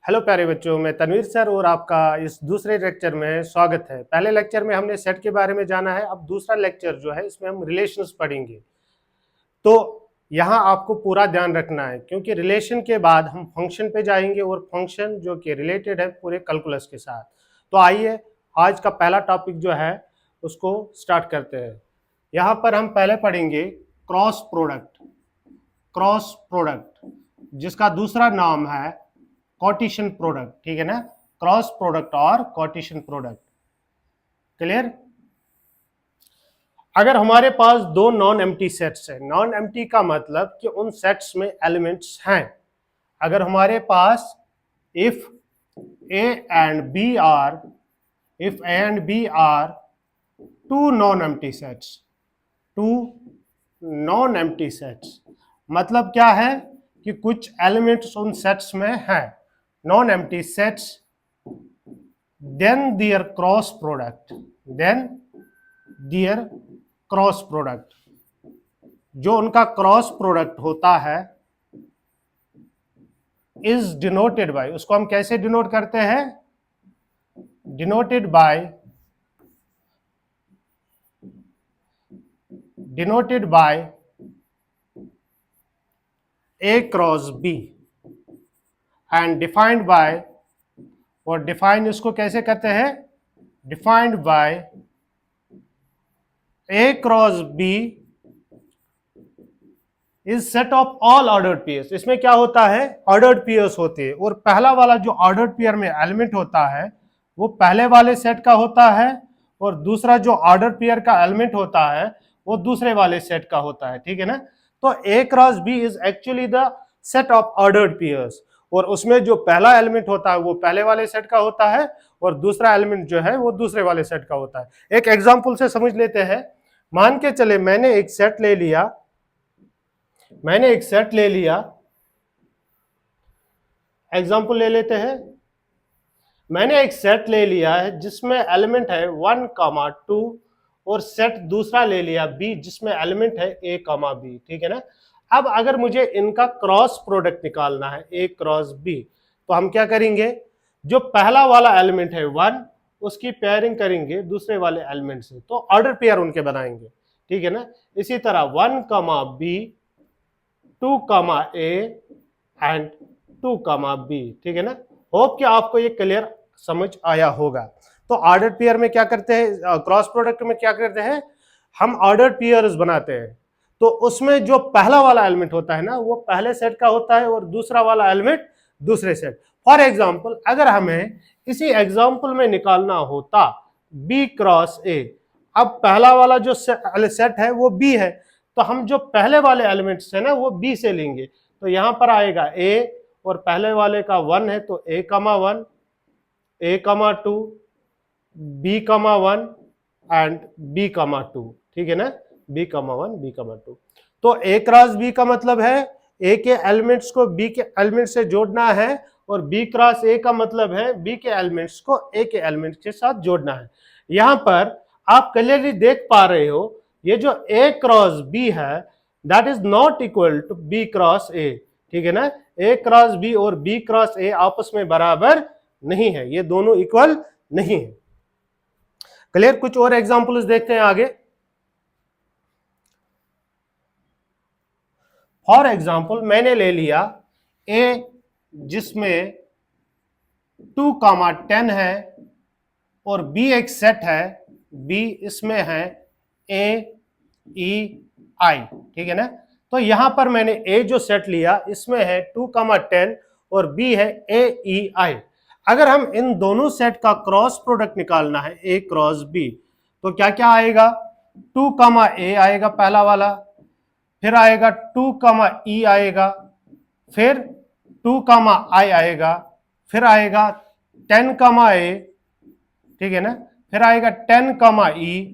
Hello प्यारे बच्चों, मैं तनवीर सर और आपका इस दूसरे लेक्चर में स्वागत है। पहले लेक्चर में हमने सेट के बारे में जाना है, अब दूसरा लेक्चर जो है इसमें हम रिलेशंस पढ़ेंगे। तो यहाँ आपको पूरा ध्यान रखना है क्योंकि रिलेशन के बाद हम फंक्शन पे जाएंगे और फंक्शन जो कि रिलेटेड है पूरे कैलकुलस के साथ। तो आइए आज का पहला टॉपिक जो है उसको स्टार्ट करते हैं। यहाँ पर हम पहले पढ़ेंगे क्रॉस प्रोडक्ट जिसका दूसरा नाम है कार्टेशियन प्रोडक्ट। ठीक है ना, क्रॉस प्रोडक्ट और कार्टेशियन प्रोडक्ट। क्लियर? अगर हमारे पास दो नॉन एम्प्टी सेट्स है, नॉन एम्प्टी का मतलब कि उन सेट्स में एलिमेंट्स हैं। अगर हमारे पास if A and B are two non empty sets, मतलब क्या है कि कुछ एलिमेंट्स उन सेट्स में हैं, non empty sets, then their cross product, जो उनका क्रॉस प्रोडक्ट होता है इज डिनोटेड बाय, उसको हम कैसे डिनोट करते हैं? Denoted by A cross B and defined by, और डिफाइन इसको कैसे करते हैं? Defined by A cross B is set of all ordered pairs. इसमें क्या होता है? ऑर्डर्ड पेयर्स होते हैं, और पहला वाला जो ऑर्डर्ड पेयर में एलिमेंट होता है वो पहले वाले सेट का होता है, और दूसरा जो ऑर्डर्ड पेयर का एलिमेंट होता है वो दूसरे वाले सेट का होता है। ठीक है ना? तो A cross B is actually the set of ordered pairs, और उसमें जो पहला एलिमेंट होता है वो पहले वाले सेट का होता है, और दूसरा एलिमेंट जो है वो दूसरे वाले सेट का होता है। एक एग्जांपल से समझ लेते हैं। मान के चले मैंने एक सेट ले लिया, एग्जांपल ले लेते हैं। मैंने एक सेट ले लिया है जिसमें एलिमेंट है 1, 2, और सेट दूसरा ले लिया बी जिसमें एलिमेंट है a, b। ठीक है ना? अब अगर मुझे इनका क्रॉस प्रोडक्ट निकालना है a क्रॉस b, तो हम क्या करेंगे? जो पहला वाला एलिमेंट है 1 उसकी पेयरिंग करेंगे दूसरे वाले एलिमेंट से, तो ऑर्डर पेयर उनके बनाएंगे। ठीक है ना? इसी तरह 1, b, 2, a एंड 2, b। ठीक है ना? होप कि आपको ये क्लियर समझ आया होगा। तो ऑर्डर पेयर में क्या करते हैं? क्रॉस प्रोडक्ट में क्या करते हैं? हम ऑर्डर पेयर्स बनाते हैं, तो उसमें जो पहला वाला एलिमेंट होता है ना वो पहले सेट का होता है, और दूसरा वाला एलिमेंट दूसरे सेट। फॉर एग्जांपल, अगर हमें इसी एग्जांपल में निकालना होता b क्रॉस a, अब पहला वाला जो सेट है वो b है, तो हम जो पहले वाले एलिमेंट्स है ना वो b से लेंगे। तो यहां पर आएगा a, और पहले वाले का 1 है तो a, 1, a, 2, b, 1 and b, 2। ठीक है ना? b, 1, b, 2। तो a क्रॉस b का मतलब है a के एलिमेंट्स को b के एलिमेंट से जोड़ना है, और b क्रॉस a का मतलब है b के एलिमेंट्स को a के एलिमेंट्स के साथ जोड़ना है। यहां पर आप क्लियरली देख पा रहे हो ये जो a क्रॉस b है that is not equal to b cross a। ठीक है ना? a क्रॉस b और b क्रॉस a आपस में बराबर नहीं है, ये दोनों इक्वल नहीं है। क्लियर? कुछ और एग्जांपल्स देखते हैं आगे। फॉर एग्जांपल, मैंने ले लिया a जिसमें 2, 10 है, और b एक सेट है, b इसमें है a, e, i। ठीक है ना? तो यहां पर मैंने a जो सेट लिया इसमें है 2, 10 और b है a, e, i। अगर हम इन दोनों सेट का क्रॉस प्रोडक्ट निकालना है a क्रॉस b, तो क्या क्या आएगा? 2, a आएगा पहला वाला, फिर आएगा 2, e आएगा, फिर 2, i आएगा, फिर आएगा 10, a। ठीक है ना? फिर आएगा 10, e,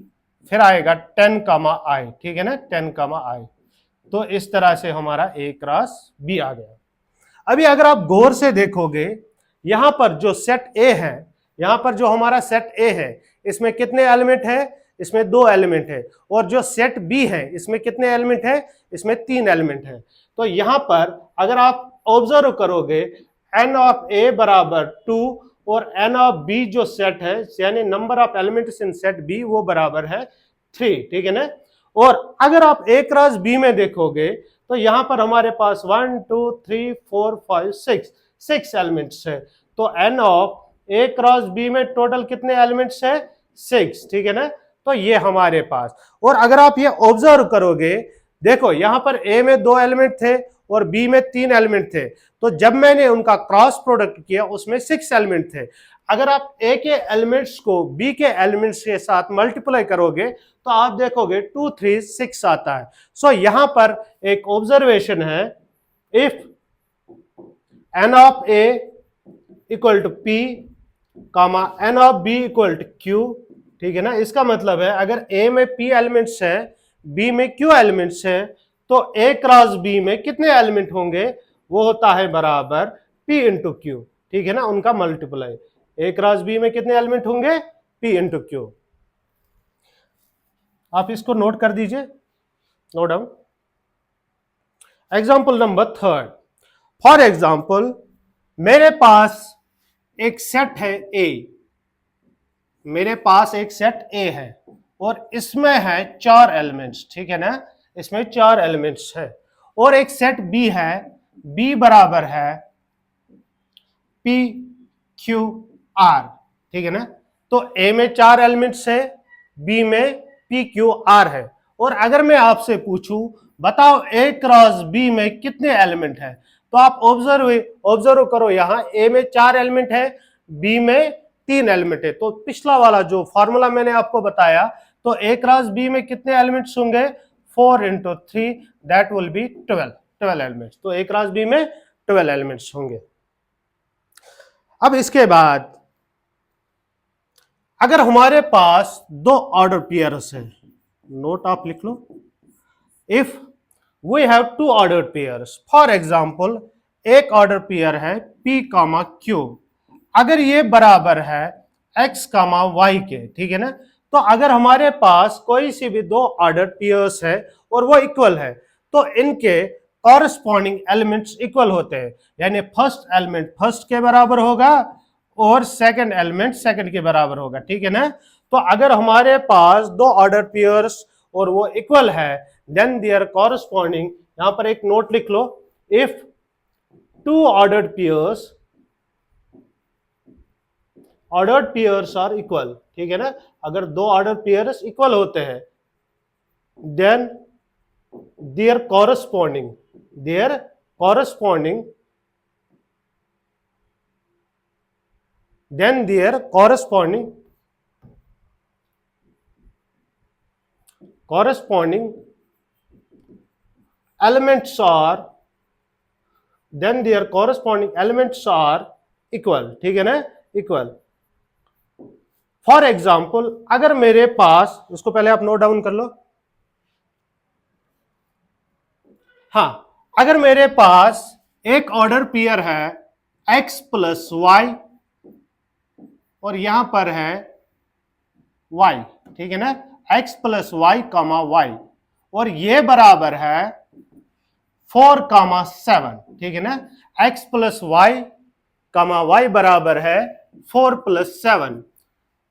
फिर आएगा 10, i। ठीक है ना? 10, i। तो इस तरह से हमारा a क्रॉस b आ गया। अभी अगर आप गौर से देखोगे, यहां पर जो सेट A है, यहां पर जो हमारा सेट A है इसमें कितने एलिमेंट है? इसमें 2 एलिमेंट है। और जो सेट B है इसमें कितने एलिमेंट है? इसमें 3 एलिमेंट है। तो यहां पर अगर आप ऑब्जर्व करोगे एन ऑफ ए बराबर 2 और एन ऑफ बी जो सेट है यानी number of elements in set B वो बराबर है 3, ठीक है ना। और अगर आप ए क्रॉस बी में देखोगे तो यहां पर हमारे पास 1 2 3 4 5 6 एलिमेंट्स है। तो n of A cross B में टोटल कितने एलिमेंट्स है 6, ठीक है ना। तो ये हमारे पास, और अगर आप ये ऑब्जर्व करोगे देखो यहां पर ए में 2 एलिमेंट थे और बी में 3 एलिमेंट थे, तो जब मैंने उनका क्रॉस प्रोडक्ट किया उसमें 6 एलिमेंट थे। अगर आप ए के एलिमेंट्स को बी के एलिमेंट्स के साथ मल्टीप्लाई करोगे तो आप देखोगे 2 3 6 आता है। सो यहां पर एक ऑब्जर्वेशन है, if n of A equal to P comma n of B equal to Q, ठीक है ना। इसका मतलब है अगर ए में पी एलिमेंट्स है बी में क्यू एलिमेंट्स है तो ए क्रॉस बी में कितने एलिमेंट होंगे, वो होता है बराबर पी इंटू क्यू, ठीक है ना, उनका मल्टीप्लाई। ए क्रॉस बी में कितने एलिमेंट होंगे पी इंटू क्यू। आप इसको नोट कर दीजिए, note down. Example number 3। For example मेरे पास एक सेट है ए, मेरे पास एक सेट ए है और इसमें है 4 एलिमेंट्स, ठीक है ना, इसमें 4 एलिमेंट्स है। और एक सेट बी है, बी बराबर है पी क्यू आर, ठीक है ना। तो ए में 4 एलिमेंट्स है, बी में पी क्यू आर है। और अगर मैं आपसे पूछूं बताओ ए क्रॉस बी में कितने एलिमेंट है, तो आप ऑब्जर्व करो, यहां ए में 4 एलिमेंट है, बी में 3 एलिमेंट है। तो पिछला वाला जो फॉर्मूला मैंने आपको बताया, तो ए क्रॉस बी में कितने एलिमेंट्स होंगे 4 into 3 that will be 12 elements. तो ए क्रॉस बी में 12 एलिमेंट्स होंगे। अब इसके बाद अगर हमारे पास 2 ऑर्डर पेयर्स है, नोट आप लिख लो, if we have 2 order pairs, for example एक ऑर्डर पेयर है p कामा q, अगर ये बराबर है x कामा y के, ठीक है ना। तो अगर हमारे पास कोई सी भी 2 ऑर्डर पेयर्स है और वो इक्वल है तो इनके कॉरस्पॉन्डिंग एलिमेंट्स इक्वल होते हैं, यानी फर्स्ट एलिमेंट फर्स्ट के बराबर होगा और सेकंड एलिमेंट सेकंड के बराबर होगा, ठीक है ना। तो अगर हमारे पास 2 ऑर्डर पेयर्स और वो इक्वल है देन देयर कॉरस्पॉन्डिंग, यहां पर एक नोट लिख लो, if 2 ordered pairs are equal, ठीक है ना। अगर 2 ऑर्डर पेयर्स इक्वल होते हैं then their corresponding elements are equal, ठीक है ना, इक्वल। फॉर एग्जाम्पल अगर मेरे पास, उसको पहले आप नोट डाउन कर लो, हाँ, अगर मेरे पास एक ऑर्डर पेयर है x प्लस वाई और यहां पर है y, ठीक है ना, x plus Y comma y, और ये बराबर है 4 कामा 7, ठीक है ना। x plus Y comma y बराबर है 4 प्लस 7,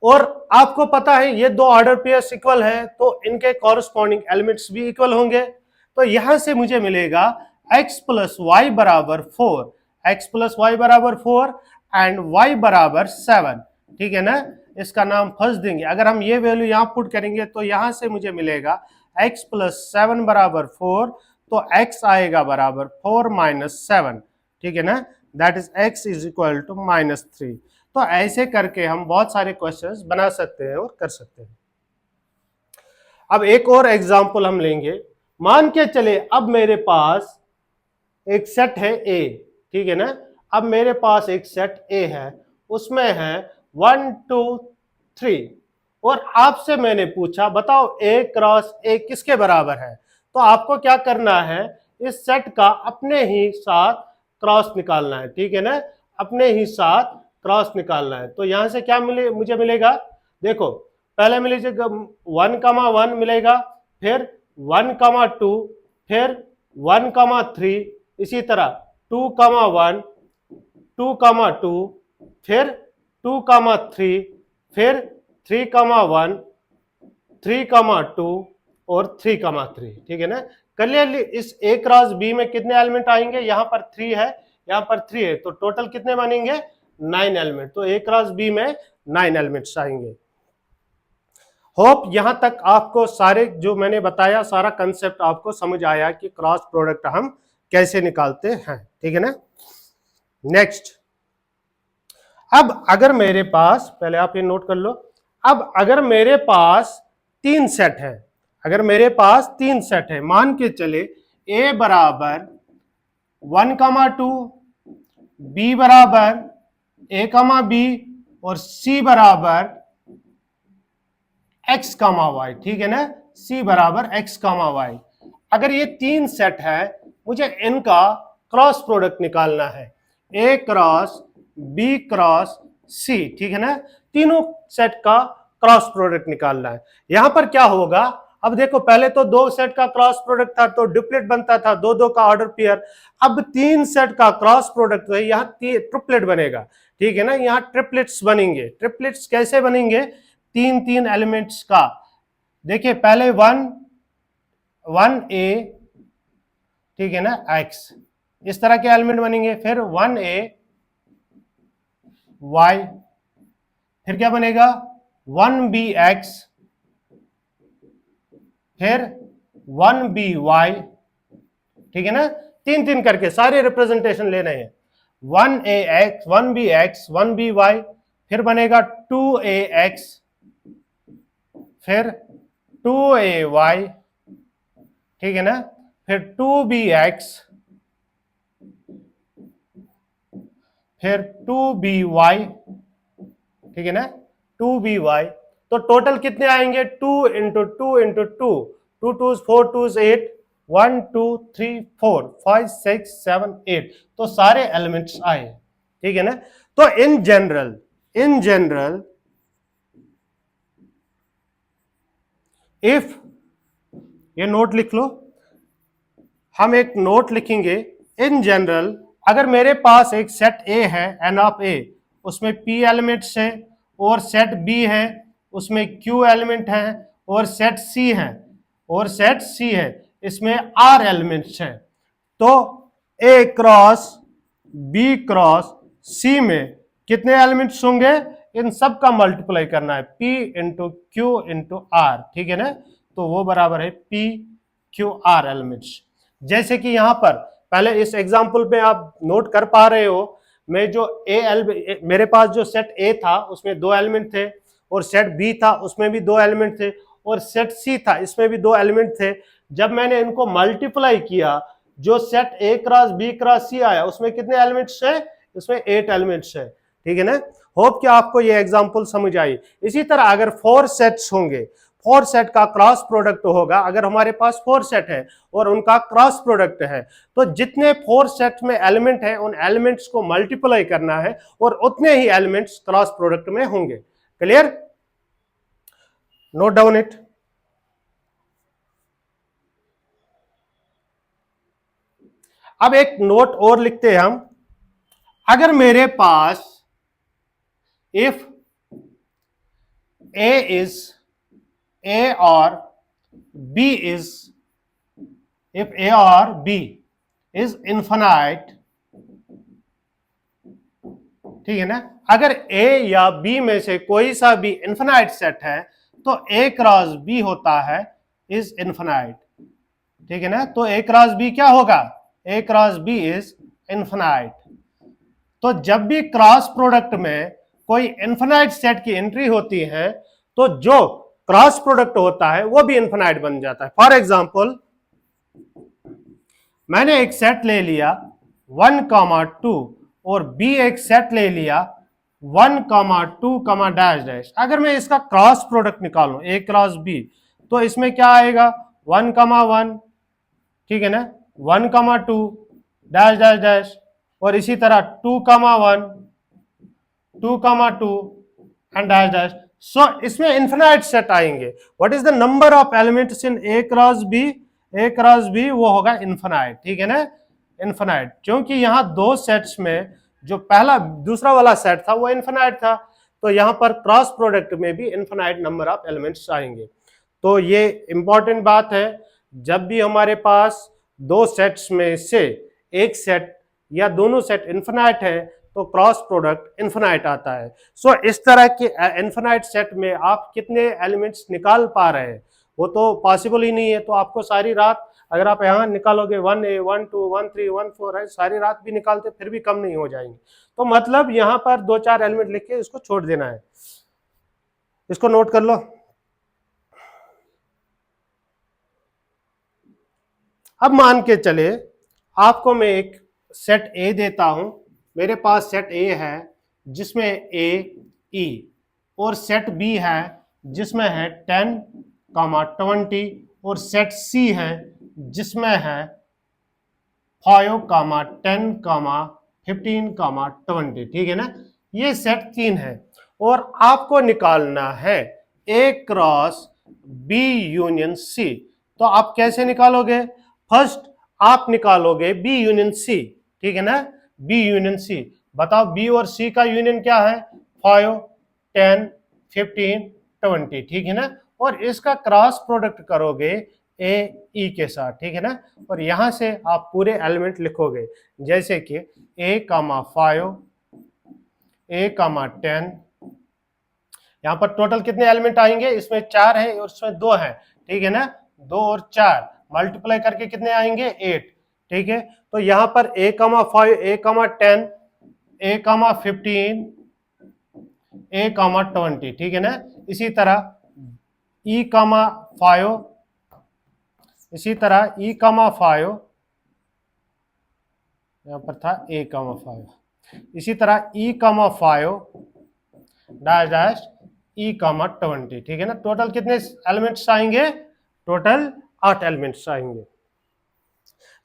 और आपको पता है ये 2 ऑर्डर पेयर्स इक्वल है तो इनके कॉरस्पॉन्डिंग एलिमेंट्स भी इक्वल होंगे। तो यहां से मुझे मिलेगा x प्लस वाई बराबर 4, x प्लस वाई बराबर 4 एंड y बराबर 7, ठीक है ना। इसका नाम फर्स्ट देंगे, अगर हम ये वैल्यू यहां पुट करेंगे तो यहां से मुझे मिलेगा x प्लस 7 बराबर 4, तो x आएगा बराबर 4 माइनस 7, ठीक है ना, that is x is equal to -3। तो ऐसे करके हम बहुत सारे क्वेश्चंस बना सकते हैं और कर सकते हैं। अब एक और एग्जांपल हम लेंगे, मान के चले अब मेरे पास एक सेट है A, ठीक है ना। अब मेरे पास एक सेट A है, उसमें है 1 2 3, और आपसे मैंने पूछा बताओ A क्रॉस A किसके बराबर है। तो आपको क्या करना है, इस सेट का अपने ही साथ क्रॉस निकालना है, ठीक है ना, अपने ही साथ क्रॉस निकालना है। तो यहां से क्या मुझे मिलेगा, देखो पहले मिलेगा 1,1 मिलेगा, फिर 1,2, फिर 1,3, इसी तरह 2,1, 2,2, फिर 2,3, फिर 3,1, 3,2 और 3,3। ठीक है ना। क्लियरली इस A क्रॉस B में कितने एलिमेंट आएंगे, यहां पर 3 है, यहां पर 3 है, तो टोटल कितने बनेंगे 9 एलिमेंट। तो A क्रॉस B में 9 एलिमेंट्स आएंगे। होप यहां तक आपको सारे जो मैंने बताया सारा कंसेप्ट आपको समझ आया कि क्रॉस प्रोडक्ट हम कैसे निकालते हैं। ठीक है ना। नेक्स्ट, अब अगर मेरे पास, पहले आप ये नोट कर लो, अब अगर मेरे पास 3 सेट है, अगर मेरे पास 3 सेट है, मान के चले A बराबर 1,2, B बराबर A,B और C बराबर x, y। ठीक है ना। C बराबर x, y। अगर ये 3 सेट है, मुझे इनका क्रॉस प्रोडक्ट निकालना है, A cross B cross C। ठीक है ना। तीनों सेट का क्रॉस प्रोडक्ट निकालना है। यहां पर क्या होगा, अब देखो पहले तो 2 सेट का क्रॉस प्रोडक्ट था तो डुप्लेट बनता था, 2-2 का ऑर्डर पेयर। अब 3 सेट का क्रॉस प्रोडक्ट है, यहाँ ट्रिपलेट बनेगा। ठीक है ना। यहाँ ट्रिपलेट्स बनेंगे। ट्रिपलेट्स कैसे बनेंगे, 3-3 एलिमेंट्स का। देखिए पहले 1A, ठीक है ना, x, इस तरह के एलिमेंट बनेंगे। फिर 1A y, फिर क्या बनेगा 1BX, फिर 1BY। ठीक है ना। 3-3 करके सारे रिप्रेजेंटेशन लेने हैं। 1AX, 1BX, 1BY, फिर बनेगा 2AX, फिर 2AY। ठीक है ना। फिर 2BX, फिर 2BY। ठीक है ना, 2BY। तो टोटल कितने आएंगे, 2 इंटू 2 इंटू 2, 2 2 4 2 8, 1 2 3 4 5 6 7 8। तो सारे एलिमेंट्स आए। ठीक है ना। तो इन जनरल इफ, ये नोट लिख लो, हम एक नोट लिखेंगे। इन जनरल अगर मेरे पास एक सेट A है, N ऑफ A, उसमें P एलिमेंट्स है, और सेट B है उसमें Q एलिमेंट है, और सेट C है इसमें R एलिमेंट्स है, तो A cross B cross C में कितने एलिमेंट्स होंगे, इन सब का मल्टीप्लाई करना है, P into Q into R। ठीक है ना। तो वो बराबर है P Q R एलिमेंट्स। जैसे कि यहां पर पहले इस एग्जांपल पे आप नोट कर पा रहे हो, मैं जो मेरे पास जो सेट A था उसमें 2 एलिमेंट थे, और सेट B था उसमें भी 2 एलिमेंट थे, और सेट C था इसमें भी 2 एलिमेंट थे। जब मैंने इनको मल्टीप्लाई किया, जो set A cross B cross C आया उसमें कितने एलिमेंट्स है, उसमें 8 एलिमेंट्स है। ठीक है ना। होप कि आपको ये एग्जांपल समझ आई। इसी तरह अगर 4 सेट्स होंगे, 4 सेट का क्रॉस प्रोडक्ट होगा, अगर हमारे पास 4 सेट है और उनका क्रॉस प्रोडक्ट है, तो जितने 4 सेट में एलिमेंट है उन एलिमेंट्स को मल्टीप्लाई करना है और उतने ही एलिमेंट्स क्रॉस प्रोडक्ट में होंगे। Clear, note down it. अब एक नोट और लिखते हैं हम, अगर मेरे पास if A is A or B is, if A or B is infinite, ठीक है ना, अगर A या B में से कोई सा भी इन्फिनाइट सेट है तो A क्रॉस B होता है इज इन्फिनाइट। ठीक है ना। तो A क्रॉस B क्या होगा, A cross B is infinite. तो जब भी क्रॉस प्रोडक्ट में कोई इन्फिनाइट सेट की एंट्री होती है तो जो क्रॉस प्रोडक्ट होता है वो भी इन्फिनाइट बन जाता है। फॉर एग्जांपल, मैंने एक सेट ले लिया 1,2 और B एक सेट ले लिया 1,2, डैश डैश। अगर मैं इसका क्रॉस प्रोडक्ट निकालूं A क्रॉस B, तो इसमें क्या आएगा 1,1, ठीक है ना, 1,2 डैश डैश डैश, और इसी तरह 2,1, 2,2 एंड डैश डैश। सो इसमें इन्फिनाइट सेट आएंगे। What is the number of elements in A cross B, A cross B वो होगा इन्फिनाइट। ठीक है ना, इन्फिनाइट, क्योंकि यहां 2 सेट्स में जो पहला दूसरा वाला सेट था वो इन्फिनाइट था, तो यहाँ पर क्रॉस प्रोडक्ट में भी इन्फिनाइट नंबर ऑफ एलिमेंट्स आएंगे। तो ये इंपॉर्टेंट बात है, जब भी हमारे पास दो सेट्स में से एक सेट या दोनों सेट इन्फिनाइट है तो क्रॉस प्रोडक्ट इन्फिनाइट आता है। सो इस तरह के इन्फिनाइट सेट में आप कितने एलिमेंट्स निकाल पा रहे हैं वो तो पॉसिबल ही नहीं है। तो आपको सारी रात, अगर आप यहाँ निकालोगे 1A 1 2 1 3 1 4 है, सारी रात भी निकालते फिर भी कम नहीं हो जाएंगे। तो मतलब यहाँ पर 2-4 एलिमेंट लिख के इसको छोड़ देना है, इसको नोट कर लो। अब मान के चले आपको मैं एक सेट ए देता हूं, मेरे पास सेट ए है जिसमें ए ई और सेट बी है जिसमें है 10, 20 और सेट सी है जिसमें है 5, 10, 15, 20। ठीक है ना, ये सेट 3 है और आपको निकालना है ए क्रॉस बी यूनियन सी। तो आप कैसे निकालोगे? फर्स्ट आप निकालोगे बी यूनियन सी, ठीक है ना, बी यूनियन सी। बताओ बी और सी का यूनियन क्या है? 5, 10, 15, 20। ठीक है ना, और इसका क्रॉस प्रोडक्ट करोगे ए ई के साथ, ठीक है ना, और यहां से आप पूरे एलिमेंट लिखोगे जैसे कि ए कामा 5, ए कामा 10। यहां पर टोटल कितने एलिमेंट आएंगे? इसमें 4 है और इसमें 2 है, ठीक है ना, 2 और 4 मल्टीप्लाई करके कितने आएंगे? 8। ठीक है, तो यहां पर a, 5, a, 10, a, 15, a, 20। ठीक है ना, इसी तरह e, 5, इसी तरह e, 5 यहां पर था a, 5, इसी तरह e, 5 डैश डैश e, 20। ठीक है ना, टोटल कितने एलिमेंट्स आएंगे? टोटल 8 एलिमेंट्स आएंगे।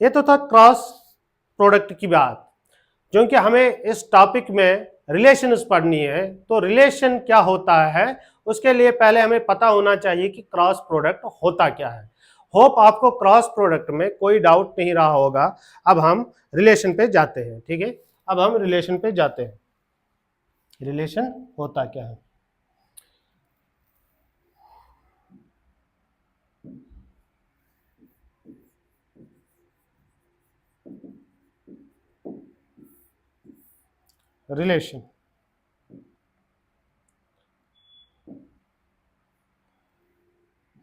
ये तो था क्रॉस प्रोडक्ट की बात। क्योंकि हमें इस टॉपिक में रिलेशंस पढ़नी है, तो रिलेशन क्या होता है उसके लिए पहले हमें पता होना चाहिए कि क्रॉस प्रोडक्ट होता क्या है। होप आपको क्रॉस प्रोडक्ट में कोई डाउट नहीं रहा होगा। अब हम रिलेशन पे जाते हैं, ठीक है, अब हम रिलेशन पे जाते हैं। रिलेशन होता क्या है? Relation,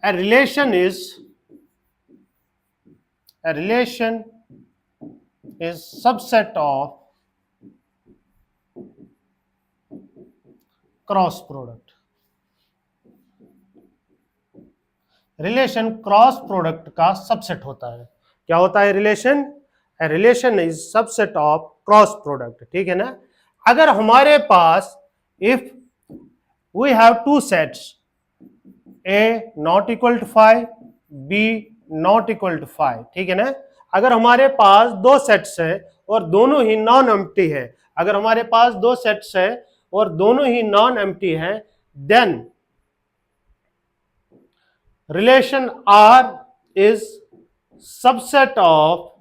a relation is subset of cross product. Relation cross product का सबसेट होता है। क्या होता है relation? A relation is subset of cross product. ठीक है ना, अगर हमारे पास if we have two sets A not equal to 5, B not equal to 5, ठीक है ना, अगर हमारे पास दो सेट्स है और दोनों ही नॉन एम्प्टी है, अगर हमारे पास दो सेट्स है और दोनों ही नॉन एम्प्टी है, then relation R is subset of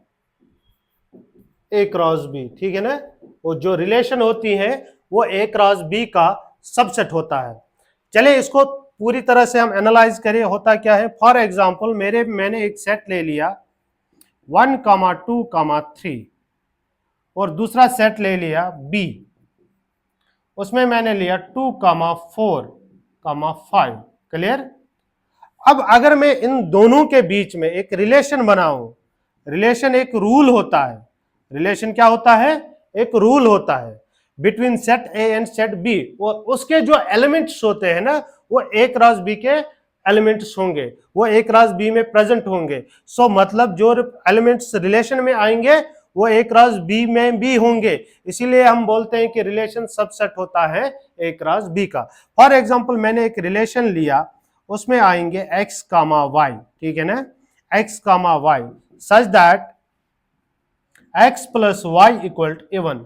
A cross B. ठीक है ना, वो जो रिलेशन होती है वो ए क्रॉस बी का सबसेट होता है। चले इसको पूरी तरह से हम एनालाइज करें, होता क्या है। फॉर एग्जांपल मैंने एक सेट ले लिया 1, 2, 3 और दूसरा सेट ले लिया बी, उसमें मैंने लिया 2, 4, 5। क्लियर? अब अगर मैं इन दोनों के बीच में एक रिलेशन बनाऊं, रिलेशन एक रूल होता है। रिलेशन क्या होता है? एक रूल होता है between set A and set B, और उसके जो एलिमेंट्स होते हैं ना वो ए क्रॉस बी के एलिमेंट्स होंगे, वो ए क्रॉस बी में प्रेजेंट होंगे। सो मतलब जो एलिमेंट्स रिलेशन में आएंगे वो ए क्रॉस बी में भी होंगे, इसीलिए हम बोलते हैं कि रिलेशन सबसेट होता है ए क्रॉस बी का। फॉर एग्जांपल मैंने एक रिलेशन लिया, उसमें आएंगे x, y, ठीक है ना, x, y such that x plus Y equal to even.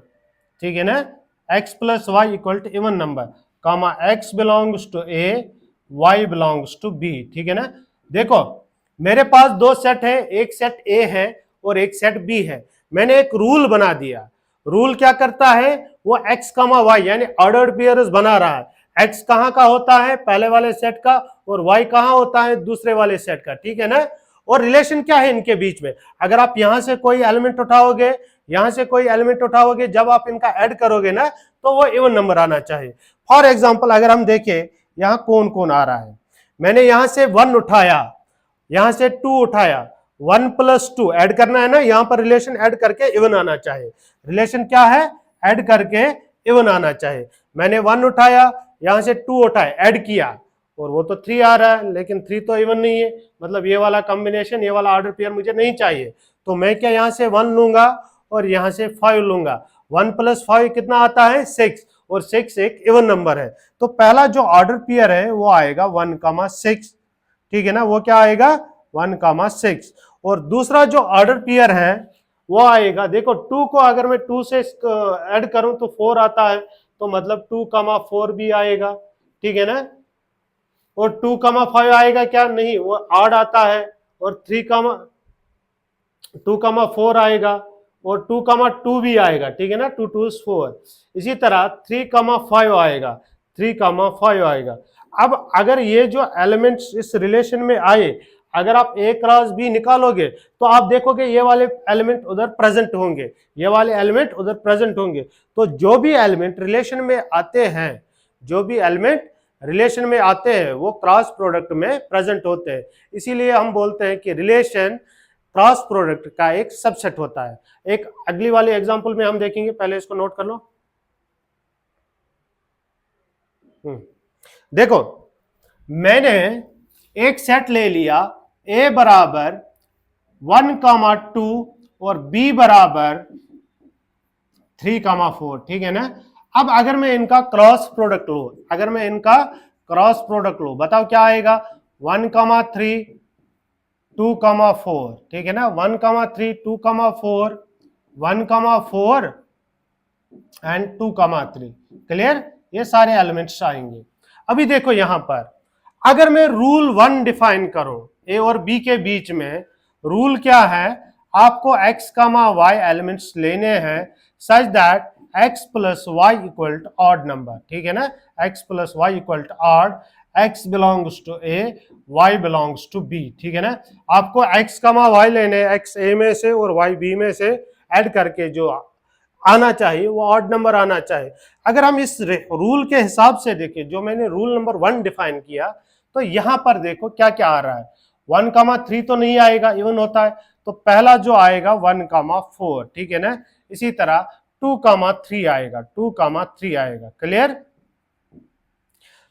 ठीक है ना, x plus Y equal to even number, comma x belongs to a, y belongs to b। ठीक है ना, देखो मेरे पास दो सेट है, एक सेट a है और एक सेट b है। मैंने एक रूल बना दिया, रूल क्या करता है, वो x कमा वाई यानी ऑर्डर्ड पेयर्स बना रहा है। x कहाँ का होता है, पहले वाले सेट का, और y कहाँ होता है, दूसरे वाले सेट का, ठीक है ना। और रिलेशन क्या है इनके बीच में, अगर आप यहां से कोई एलिमेंट उठाओगे, यहां से कोई एलिमेंट उठाओगे, जब आप इनका ऐड करोगे ना तो वो इवन नंबर आना चाहिए। फॉर एग्जाम्पल अगर हम देखें यहां कौन कौन आ रहा है, मैंने यहां से 1 उठाया, यहां से 2 उठाया, 1 + 2 ऐड करना है ना, यहां पर रिलेशन ऐड करके इवन आना चाहिए। रिलेशन क्या है, ऐड करके इवन आना चाहिए। मैंने 1 उठाया, यहां से 2 उठाए, ऐड किया, और वो तो 3 आ रहा है, लेकिन 3 तो इवन नहीं है, मतलब ये वाला कॉम्बिनेशन, ये वाला ऑर्डर पेयर मुझे नहीं चाहिए। तो मैं क्या यहां से 1 लूंगा और यहां से 5 लूंगा। 1 + 5 कितना आता है, 6, और 6 एक इवन नंबर है। तो पहला जो ऑर्डर पेयर है वो आएगा 1,6, ठीक है ना, वो क्या आएगा 1,6। और दूसरा जो ऑर्डर पेयर है वो आएगा, देखो 2 को अगर मैं 2 से ऐड करूं तो 4 आता है, तो मतलब 2,4 भी आएगा, ठीक है ना। और 2,5 आएगा क्या, नहीं वो ऑड आता है, और 2,4 आएगा, और 2,2 भी आएगा, ठीक है ना, 2 2 4। इसी तरह 3,5 आएगा, 3,5 आएगा। अब अगर ये जो एलिमेंट्स इस रिलेशन में आए, अगर आप A क्रॉस B निकालोगे तो आप देखोगे ये वाले एलिमेंट उधर प्रेजेंट होंगे, ये वाले एलिमेंट उधर प्रेजेंट होंगे। तो जो भी एलिमेंट रिलेशन में आते हैं, जो भी एलिमेंट रिलेशन में आते हैं वो क्रॉस प्रोडक्ट में प्रेजेंट होते हैं। इसीलिए हम बोलते हैं कि रिलेशन क्रॉस प्रोडक्ट का एक सबसेट होता है। एक अगली वाले एग्जांपल में हम देखेंगे, पहले इसको नोट कर लो। देखो मैंने एक सेट ले लिया, A बराबर 1,2 और B बराबर 3,4, ठीक है ना। अब अगर मैं इनका क्रॉस प्रोडक्ट लूं, अगर मैं इनका क्रॉस प्रोडक्ट लूं, बताओ क्या आएगा, 1,3 2,4, ठीक है ना, 1,3 2,4 1,4 एंड 2,3, क्लियर, ये सारे एलिमेंट्स आएंगे। अभी देखो यहां पर अगर मैं रूल 1 डिफाइन करूं, ए और बी के बीच में रूल क्या है, आपको x, y एलिमेंट्स लेने हैं सच that x + y = odd number, ठीक है ना, x + y = odd, x belongs to A, y belongs to B, ठीक है ना। आपको x, y लेने, x A में से और y B में से ऐड करके जो आना चाहिए वो ऑड नंबर आना चाहिए। अगर हम इस रूल के हिसाब से देखें, जो मैंने रूल नंबर 1 डिफाइन किया, तो यहां पर देखो क्या क्या आ रहा है, 1,3 तो नहीं आएगा, इवन होता है, तो पहला जो आएगा 1,4, ठीक है ना। इसी तरह 2,3 आएगा, 2,3 आएगा, क्लियर।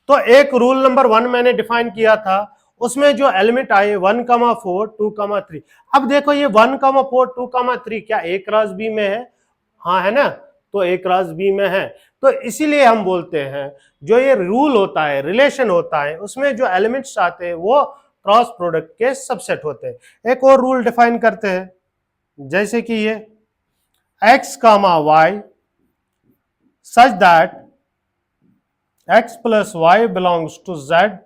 तो एक रूल नंबर 1 मैंने डिफाइन किया था, उसमें जो एलिमेंट आए 1,4 2,3। अब देखो ये 1,4 2,3 क्या A क्रॉस B में है, हाँ है ना, तो A क्रॉस B में है। तो इसीलिए हम बोलते हैं जो ये रूल होता है, रिलेशन होता है, उसमें जो एलिमेंट्स आते हैं वो क्रॉस प्रोडक्ट के सबसेट होते हैं। एक और रूल डिफाइन करते हैं, जैसे कि ये x, y such that x plus y belongs to z,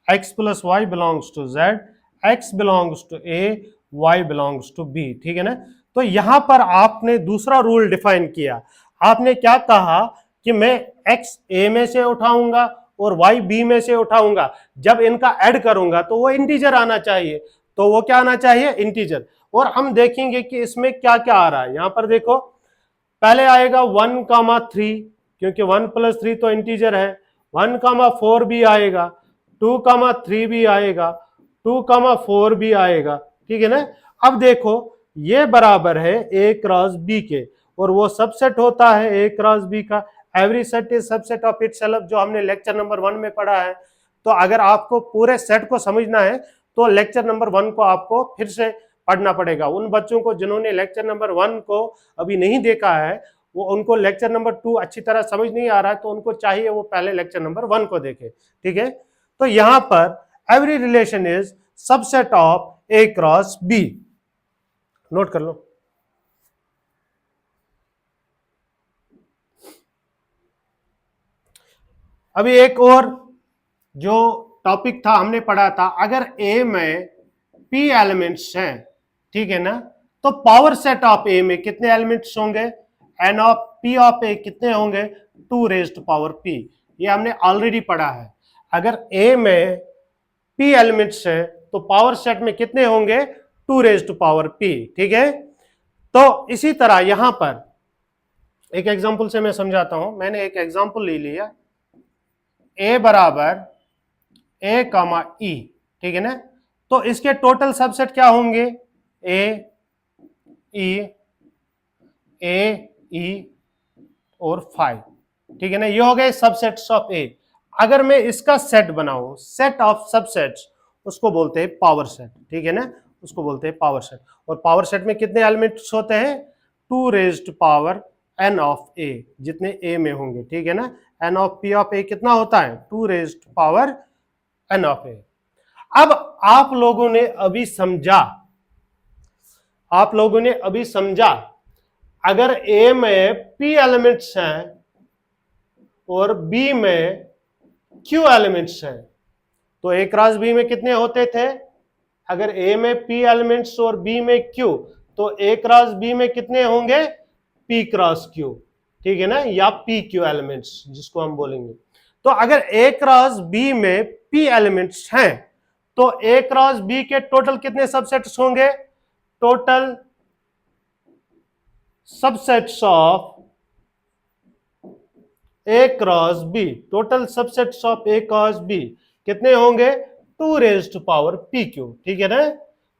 x plus y belongs to z, x belongs to A, y belongs to B, ठीक है ना। तो यहां पर आपने दूसरा रूल डिफाइन किया, आपने क्या कहा कि मैं x A में से उठाऊंगा और y B में से उठाऊंगा, जब इनका ऐड करूंगा तो वो इंटीजर आना चाहिए, तो वो क्या आना चाहिए, इंटीजर। और हम देखेंगे कि इसमें क्या क्या आ रहा है। यहां पर देखो पहले आएगा 1,3 क्योंकि 1 + 3 तो इंटीजर है, 1,4 भी आएगा, 2,3 भी आएगा, 2,4 भी आएगा, ठीक है ना। अब देखो ये बराबर है A क्रॉस B के, और वो सबसेट होता है A क्रॉस B का, every set is subset of itself, जो हमने लेक्चर नंबर 1 में पढ़ा है। तो अगर आपको पूरे सेट को समझना है तो लेक्चर नंबर 1 को आपको फिर से पढ़ना पड़ेगा। उन बच्चों को जिन्होंने लेक्चर नंबर 1 को अभी नहीं देखा है, वो उनको लेक्चर नंबर 2 अच्छी तरह समझ नहीं आ रहा है, तो उनको चाहिए वो पहले लेक्चर नंबर 1 को देखे, ठीक है। तो यहां पर every relation is subset of A cross B, note कर लो। अभी एक और जो टॉपिक था हमने पढ़ा था, अगर A में P एलिमेंट्स हैं, ठीक है ना, तो पावर सेट ऑफ A में कितने एलिमेंट्स होंगे, एन ऑफ पी ऑफ ए कितने होंगे, 2 रेज टू पावर पी। ये हमने ऑलरेडी पढ़ा है। अगर ए में पी एलिमेंट्स है तो पावर सेट में कितने होंगे, 2 रेज टू पावर पी। ठीक है, तो इसी तरह यहां पर एक एग्जांपल से मैं समझाता हूं। मैंने एक एग्जांपल ले लिया, ए बराबर ए कामा ई, ठीक है ना। तो इसके टोटल सबसेट क्या होंगे, ए ई और 5, ठीक है ना। ये हो गए सबसेट्स ऑफ ए। अगर मैं इसका सेट बनाऊं, सेट ऑफ सबसेट्स, उसको बोलते हैं पावर सेट, ठीक है ना, उसको बोलते हैं पावर सेट। और पावर सेट में कितने एलिमेंट्स होते हैं, 2 रेज्ड पावर एन ऑफ ए, जितने ए में होंगे, ठीक है ना। एन ऑफ पी ऑफ ए कितना होता है, 2 रेज्ड पावर एन ऑफ ए। अब आप लोगों ने अभी समझा, अगर ए में पी एलिमेंट्स हैं और बी में क्यू एलिमेंट्स हैं, तो ए क्रॉस बी में कितने होते थे, अगर ए में पी एलिमेंट्स और बी में क्यू, तो ए क्रॉस बी में कितने होंगे, पी क्रॉस क्यू, ठीक है ना, या पी क्यू एलिमेंट्स जिसको हम बोलेंगे। तो अगर ए क्रॉस बी में पी एलिमेंट्स हैं तो ए क्रॉस बी के टोटल कितने सबसेट्स होंगे, total subsets of A cross B, total subsets of A cross B कितने होंगे, 2 raise to power P Q, ठीक है ना।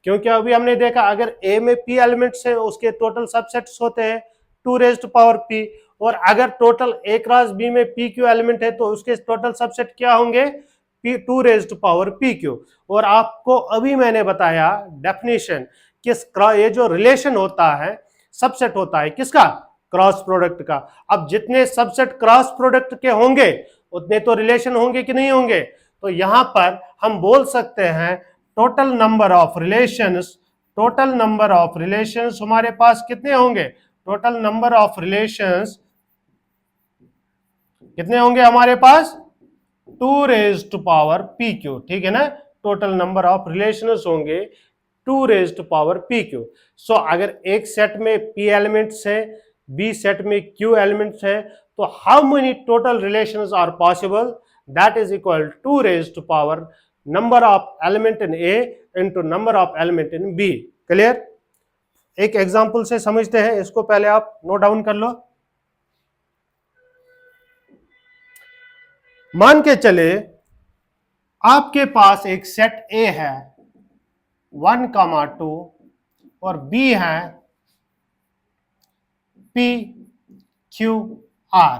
क्योंकि अभी हमने देखा अगर ए में पी एलिमेंट्स है उसके टोटल सबसेट्स होते हैं 2 रेज टू पावर पी, और अगर टोटल ए क्रॉस बी में पी क्यू एलिमेंट है तो उसके टोटल सबसेट क्या होंगे, P 2 raise to power P Q. और आपको अभी मैंने बताया डेफिनेशन कि ये जो रिलेशन होता है, सबसेट होता है किसका, क्रॉस प्रोडक्ट का। अब जितने सबसेट क्रॉस प्रोडक्ट के होंगे उतने तो रिलेशन होंगे कि नहीं होंगे। तो यहां पर हम बोल सकते हैं टोटल नंबर ऑफ रिलेशंस हमारे पास कितने होंगे, टोटल नंबर ऑफ रिलेशंस कितने होंगे हमारे पास, 2 raise to power P Q, ठीक है ना। टोटल नंबर ऑफ रिलेशंस होंगे 2 raise to power P q. So अगर एक सेट में पी एलिमेंट्स है, बी सेट में क्यू एलिमेंट्स है, तो how many total relations are possible, that is equal 2 raise to power number of element in A into number of element in B. Clear. एक example से समझते हैं, इसको पहले आप नोट डाउन कर लो। मान के चले आपके पास एक सेट ए है 1, 2 और बी है P Q R,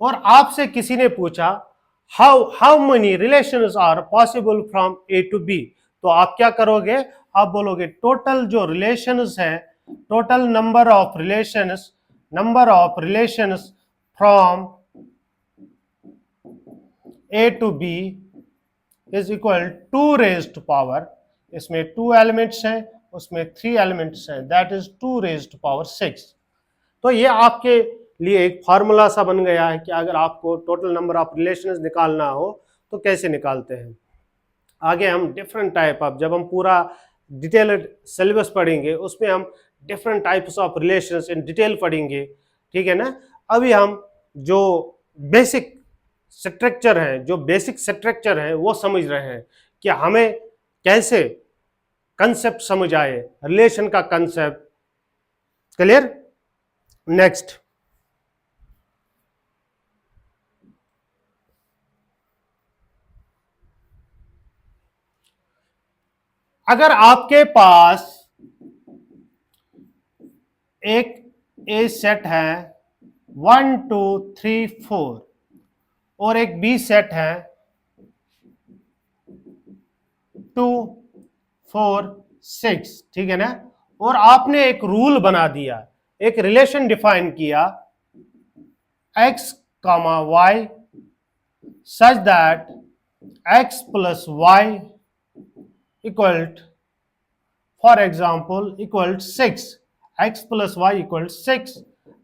और आपसे किसी ने पूछा how many relations are possible from A to B, तो आप क्या करोगे, आप बोलोगे टोटल जो रिलेशंस है, total number of relations from A to B is equal 2 raise to power, इसमें 2 एलिमेंट्स हैं, उसमें 3 एलिमेंट्स हैं, that is 2 raise to power 6। तो ये आपके लिए एक फार्मूला सा बन गया है कि अगर आपको टोटल नंबर ऑफ रिलेशंस निकालना हो तो कैसे निकालते हैं। आगे हम डिफरेंट टाइप ऑफ, जब हम पूरा डिटेल्ड सिलेबस पढ़ेंगे उसमें हम different types of relations in detail पढ़ेंगे, ठीक है ना। अभी हम जो बेसिक स्ट्रक्चर है वो समझ रहे हैं कि हमें कैसे कंसेप्ट समझ आए, रिलेशन का कंसेप्ट। क्लियर। नेक्स्ट, अगर आपके पास एक ए सेट है 1, 2, 3, 4 और एक बी सेट है 2, 4, 6, ठीक है ना, और आपने एक रूल बना दिया, एक रिलेशन डिफाइन किया x, y such that x plus y equal, for example, equal 6, x plus y equal 6,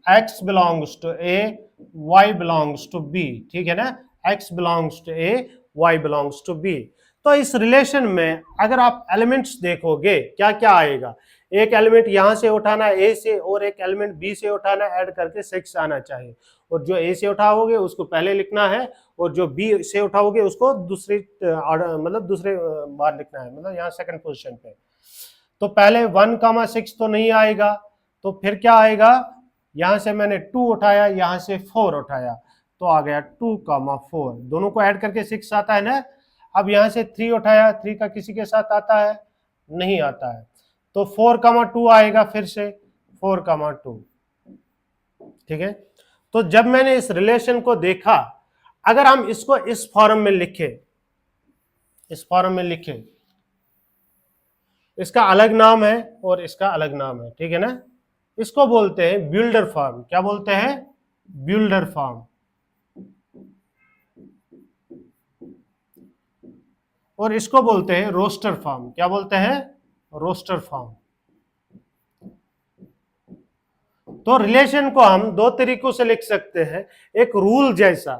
x belongs to a, y belongs to b, ठीक है ना, x belongs to a, y belongs to b। तो इस relation में अगर आप elements देखोगे क्या क्या आएगा, एक एलिमेंट यहां से उठाना है ए से और एक एलिमेंट बी से उठाना, ऐड करके 6 आना चाहिए, और जो ए से उठाओगे उसको पहले लिखना है और जो बी से उठाओगे उसको दूसरी मतलब दूसरे बार लिखना है, मतलब यहाँ सेकंड पोजीशन पे। तो पहले 1,6 तो नहीं आएगा, तो फिर क्या आएगा, यहां से मैंने 2 उठाया, यहां से 4 उठाया, तो आ गया 2,4, दोनों को ऐड करके 6 आता है ना। अब यहां से 3 उठाया, 3 का किसी के साथ आता है, नहीं आता है, तो 4,2 आएगा, फिर से 4,2, ठीक है। तो जब मैंने इस रिलेशन को देखा, अगर हम इसको इस फॉर्म में लिखे, इस फॉर्म में लिखे, इसका अलग नाम है और इसका अलग नाम है, ठीक है ना, इसको बोलते हैं बिल्डर फॉर्म। क्या बोलते हैं, बिल्डर फॉर्म। और इसको बोलते हैं रोस्टर फॉर्म। क्या बोलते हैं, रोस्टर फॉर्म। तो रिलेशन को हम दो तरीकों से लिख सकते हैं, एक रूल जैसा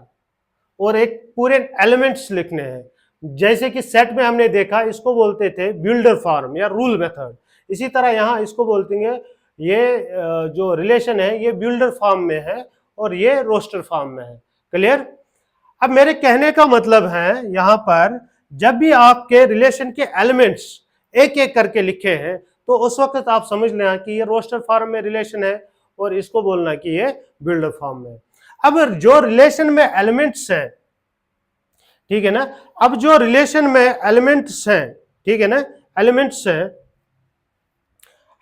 और एक पूरे एलिमेंट्स लिखने हैं। जैसे कि सेट में हमने देखा, इसको बोलते थे बिल्डर फॉर्म या रूल मेथड, इसी तरह यहां इसको बोलते हैं, ये जो रिलेशन है ये बिल्डर फॉर्म में है और ये रोस्टर फॉर्म में है। क्लियर। अब मेरे कहने का मतलब है, यहां पर जब भी आपके रिलेशन के एलिमेंट्स एक एक करके लिखे हैं, तो उस वक्त आप समझ लेना कि ये रोस्टर फॉर्म में रिलेशन है और इसको बोलना कि ये बिल्डर फॉर्म में। अब जो रिलेशन में एलिमेंट्स है, ठीक है ना, अब जो रिलेशन में एलिमेंट्स हैं, ठीक है ना, एलिमेंट्स है,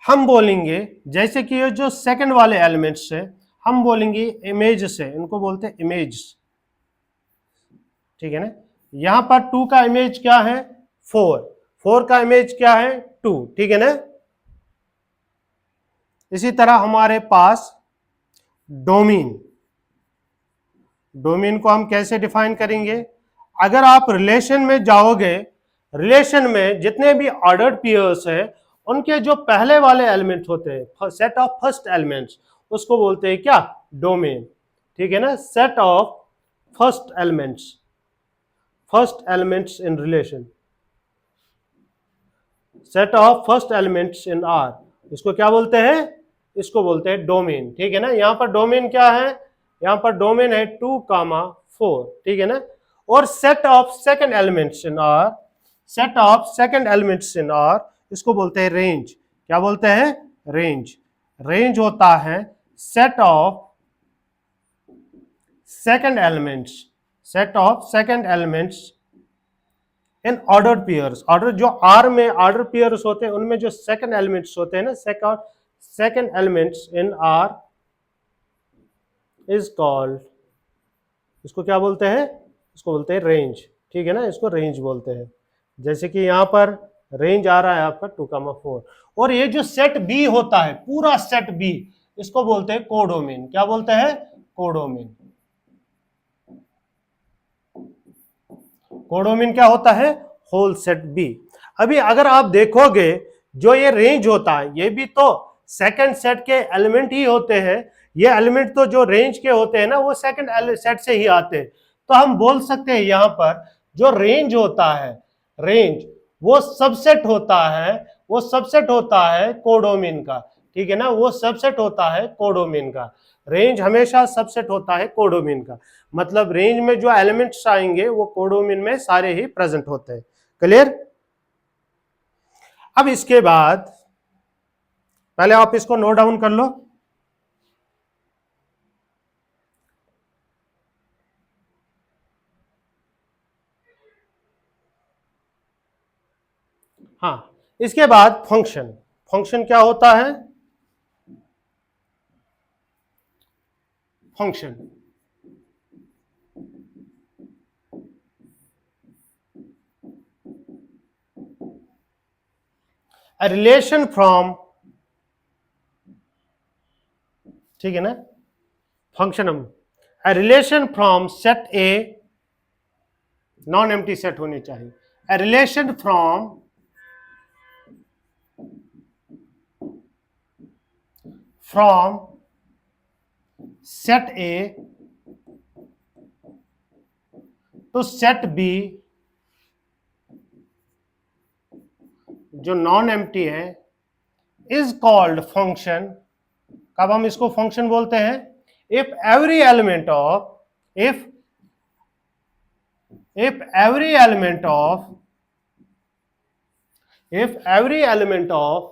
हम बोलेंगे जैसे कि ये जो सेकंड वाले एलिमेंट्स है, हम बोलेंगे इमेज से, इनको बोलते हैं इमेज, ठीक है ना। यहां पर 2 का इमेज क्या है, 4, 4 का इमेज क्या है, 2, ठीक है ना। इसी तरह हमारे पास डोमेन, डोमेन को हम कैसे डिफाइन करेंगे, अगर आप रिलेशन में जाओगे, रिलेशन में जितने भी ऑर्डर्ड पेयर्स है, उनके जो पहले वाले एलिमेंट होते हैं, सेट ऑफ फर्स्ट एलिमेंट्स, उसको बोलते हैं क्या, डोमेन, ठीक है ना। Set of first elements, first elements in relation, set of first elements in are, इसको क्या बोलते हैं, इसको बोलते हैं डोमेन, ठीक है ना। यहां पर डोमेन क्या है, यहां पर डोमेन है 2,4, ठीक है ना। और set of second elements in are, set of second elements in are, इसको बोलते हैं रेंज। क्या बोलते हैं, रेंज। रेंज होता है set of second elements, set of second elements in ordered pairs. Order जो आर में ऑर्डर पेयर्स होते हैं, उनमें जो सेकंड एलिमेंट्स होते हैं ना, second elements in are is called, इसको क्या बोलते हैं, इसको बोलते हैं रेंज, ठीक है ना, इसको रेंज बोलते हैं। जैसे कि यहां पर रेंज आ रहा है आपका 2,4, और ये जो सेट बी होता है, पूरा सेट बी, इसको बोलते हैं कोडोमेन। क्या बोलते हैं, कोडोमेन। कोडोमेन क्या होता है, होल सेट बी। अभी अगर आप देखोगे, जो ये रेंज होता है, ये भी तो सेकंड सेट के एलिमेंट ही होते हैं। ये एलिमेंट तो जो रेंज के होते हैं ना, वो सेकंड सेट से ही आते हैं। तो हम बोल सकते हैं यहां पर जो रेंज होता है, रेंज वो सबसेट होता है, वो सबसेट होता है कोडोमेन का, ठीक है ना, वो सबसेट होता है कोडोमेन का। रेंज हमेशा सबसेट होता है कोडोमेन का, मतलब रेंज में जो एलिमेंट्स आएंगे वो कोडोमेन में सारे ही प्रेजेंट होते हैं। क्लियर। अब इसके बाद पहले आप इसको नोट डाउन कर लो। हाँ, इसके बाद फंक्शन, फंक्शन क्या होता है, फंक्शन a relation from, ठीक है ना, फंक्शन हम a relation from set A, non empty set होनी चाहिए, a relation from set A to set B जो नॉन एम्प्टी है इज कॉल्ड फंक्शन। कब हम इसको फंक्शन बोलते हैं? If every element of if every element of if every element of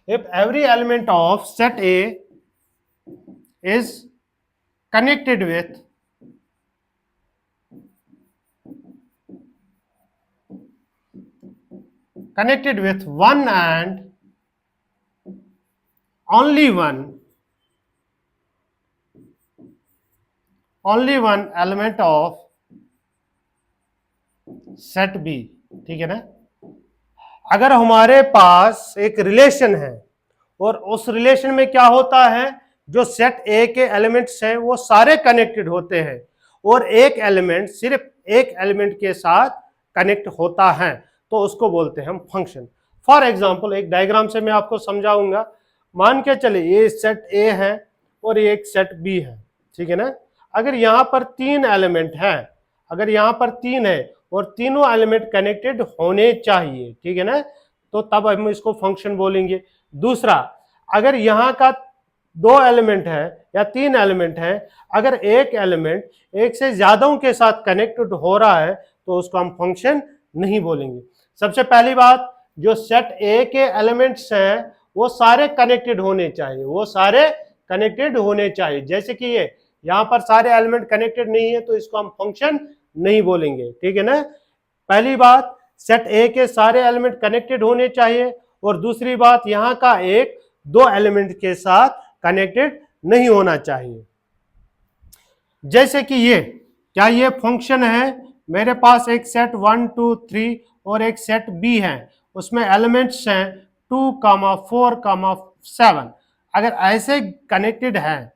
if every element of set A is connected with one and only one element of set B, ठीक है ना। अगर हमारे पास एक रिलेशन है और उस रिलेशन में क्या होता है, जो सेट ए के एलिमेंट्स हैं वो सारे कनेक्टेड होते हैं और एक एलिमेंट सिर्फ एक एलिमेंट के साथ कनेक्ट होता है, तो उसको बोलते हैं हम फंक्शन। फॉर एग्जांपल एक डायग्राम से मैं आपको समझाऊंगा। मान के चले ये सेट ए है और ये एक सेट बी है, ठीक है ना। अगर यहाँ पर तीन एलिमेंट है, अगर यहाँ पर तीन है और तीनों एलिमेंट कनेक्टेड होने चाहिए, ठीक है ना, तो तब हम इसको फंक्शन बोलेंगे। दूसरा, अगर यहाँ का दो एलिमेंट है या तीन एलिमेंट है, अगर एक एलिमेंट एक से ज्यादा के साथ कनेक्टेड हो रहा है तो उसको हम फंक्शन नहीं बोलेंगे। सबसे पहली बात, जो सेट ए के एलिमेंट्स हैं वो सारे कनेक्टेड होने चाहिए, वो सारे कनेक्टेड होने चाहिए। जैसे कि ये यहाँ पर सारे एलिमेंट कनेक्टेड नहीं है तो इसको हम फंक्शन नहीं बोलेंगे, ठीक है ना। पहली बात, सेट ए के सारे एलिमेंट कनेक्टेड होने चाहिए, और दूसरी बात, यहाँ का एक दो एलिमेंट के साथ कनेक्टेड नहीं होना चाहिए। जैसे कि ये, क्या ये फंक्शन है? मेरे पास एक सेट 1 2 3 और एक सेट बी है, उसमें एलिमेंट्स हैं 2, 4, 7। अगर ऐसे कनेक्टेड है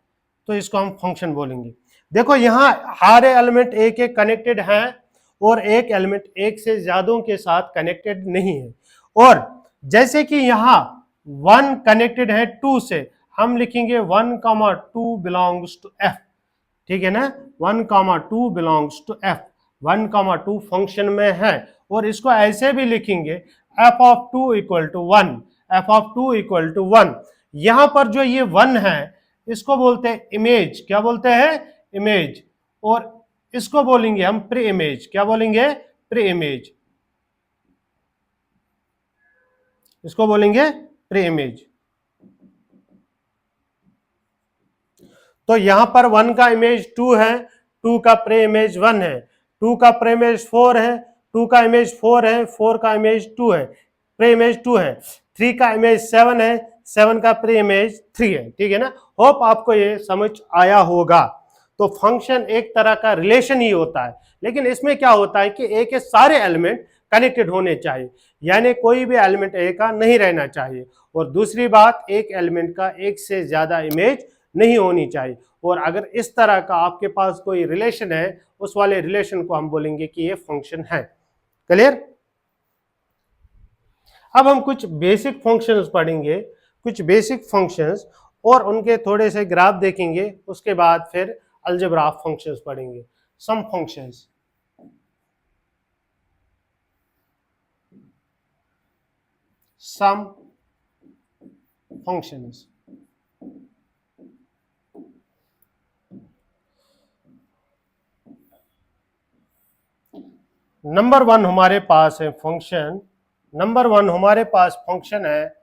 तो इसको हम फंक्शन बोलेंगे। देखो यहाँ सारे एलिमेंट एक एक कनेक्टेड हैं और एक एलिमेंट एक से ज्यादा के साथ कनेक्टेड नहीं है। और जैसे कि यहाँ 1 कनेक्टेड है 2 से, हम लिखेंगे 1, 2 बिलोंग्स टू एफ, ठीक है ना। 1, 2 बिलोंग्स टू एफ, 1, 2 फंक्शन में है। और इसको ऐसे भी लिखेंगे F of 2 equal to 1, F of 2 equal to 1। यहां पर जो ये 1 है इसको बोलते हैं इमेज। क्या बोलते हैं? इमेज। और इसको बोलेंगे हम प्री इमेज। क्या बोलेंगे? Pre image. इसको बोलेंगे प्री इमेज। तो यहां पर 1 का इमेज 2 है, 2 का प्री इमेज 1 है, 2 का प्री इमेज 4 है, 2 का इमेज 4 है, 4 का इमेज 2 है, प्री इमेज 2 है, 3 का इमेज 7 है, 7 का प्री इमेज 3 है, ठीक है ना। होप आपको ये समझ आया होगा। तो फंक्शन एक तरह का रिलेशन ही होता है, लेकिन इसमें क्या होता है कि ए के सारे एलिमेंट कनेक्टेड होने चाहिए, यानी कोई भी एलिमेंट ए का नहीं रहना चाहिए। और दूसरी बात, एक एलिमेंट का एक से ज्यादा इमेज नहीं होनी चाहिए। और अगर इस तरह का आपके पास कोई रिलेशन है, उस वाले रिलेशन को हम बोलेंगे कि ये फंक्शन है। क्लियर? अब हम कुछ बेसिक फंक्शंस पढ़ेंगे, कुछ बेसिक फंक्शंस, और उनके थोड़े से ग्राफ देखेंगे। उसके बाद फिर अलजेब्रा फंक्शंस पढ़ेंगे। सम फंक्शंस, सम फंक्शंस। नंबर 1 हमारे पास है फंक्शन, नंबर 1 हमारे पास फंक्शन है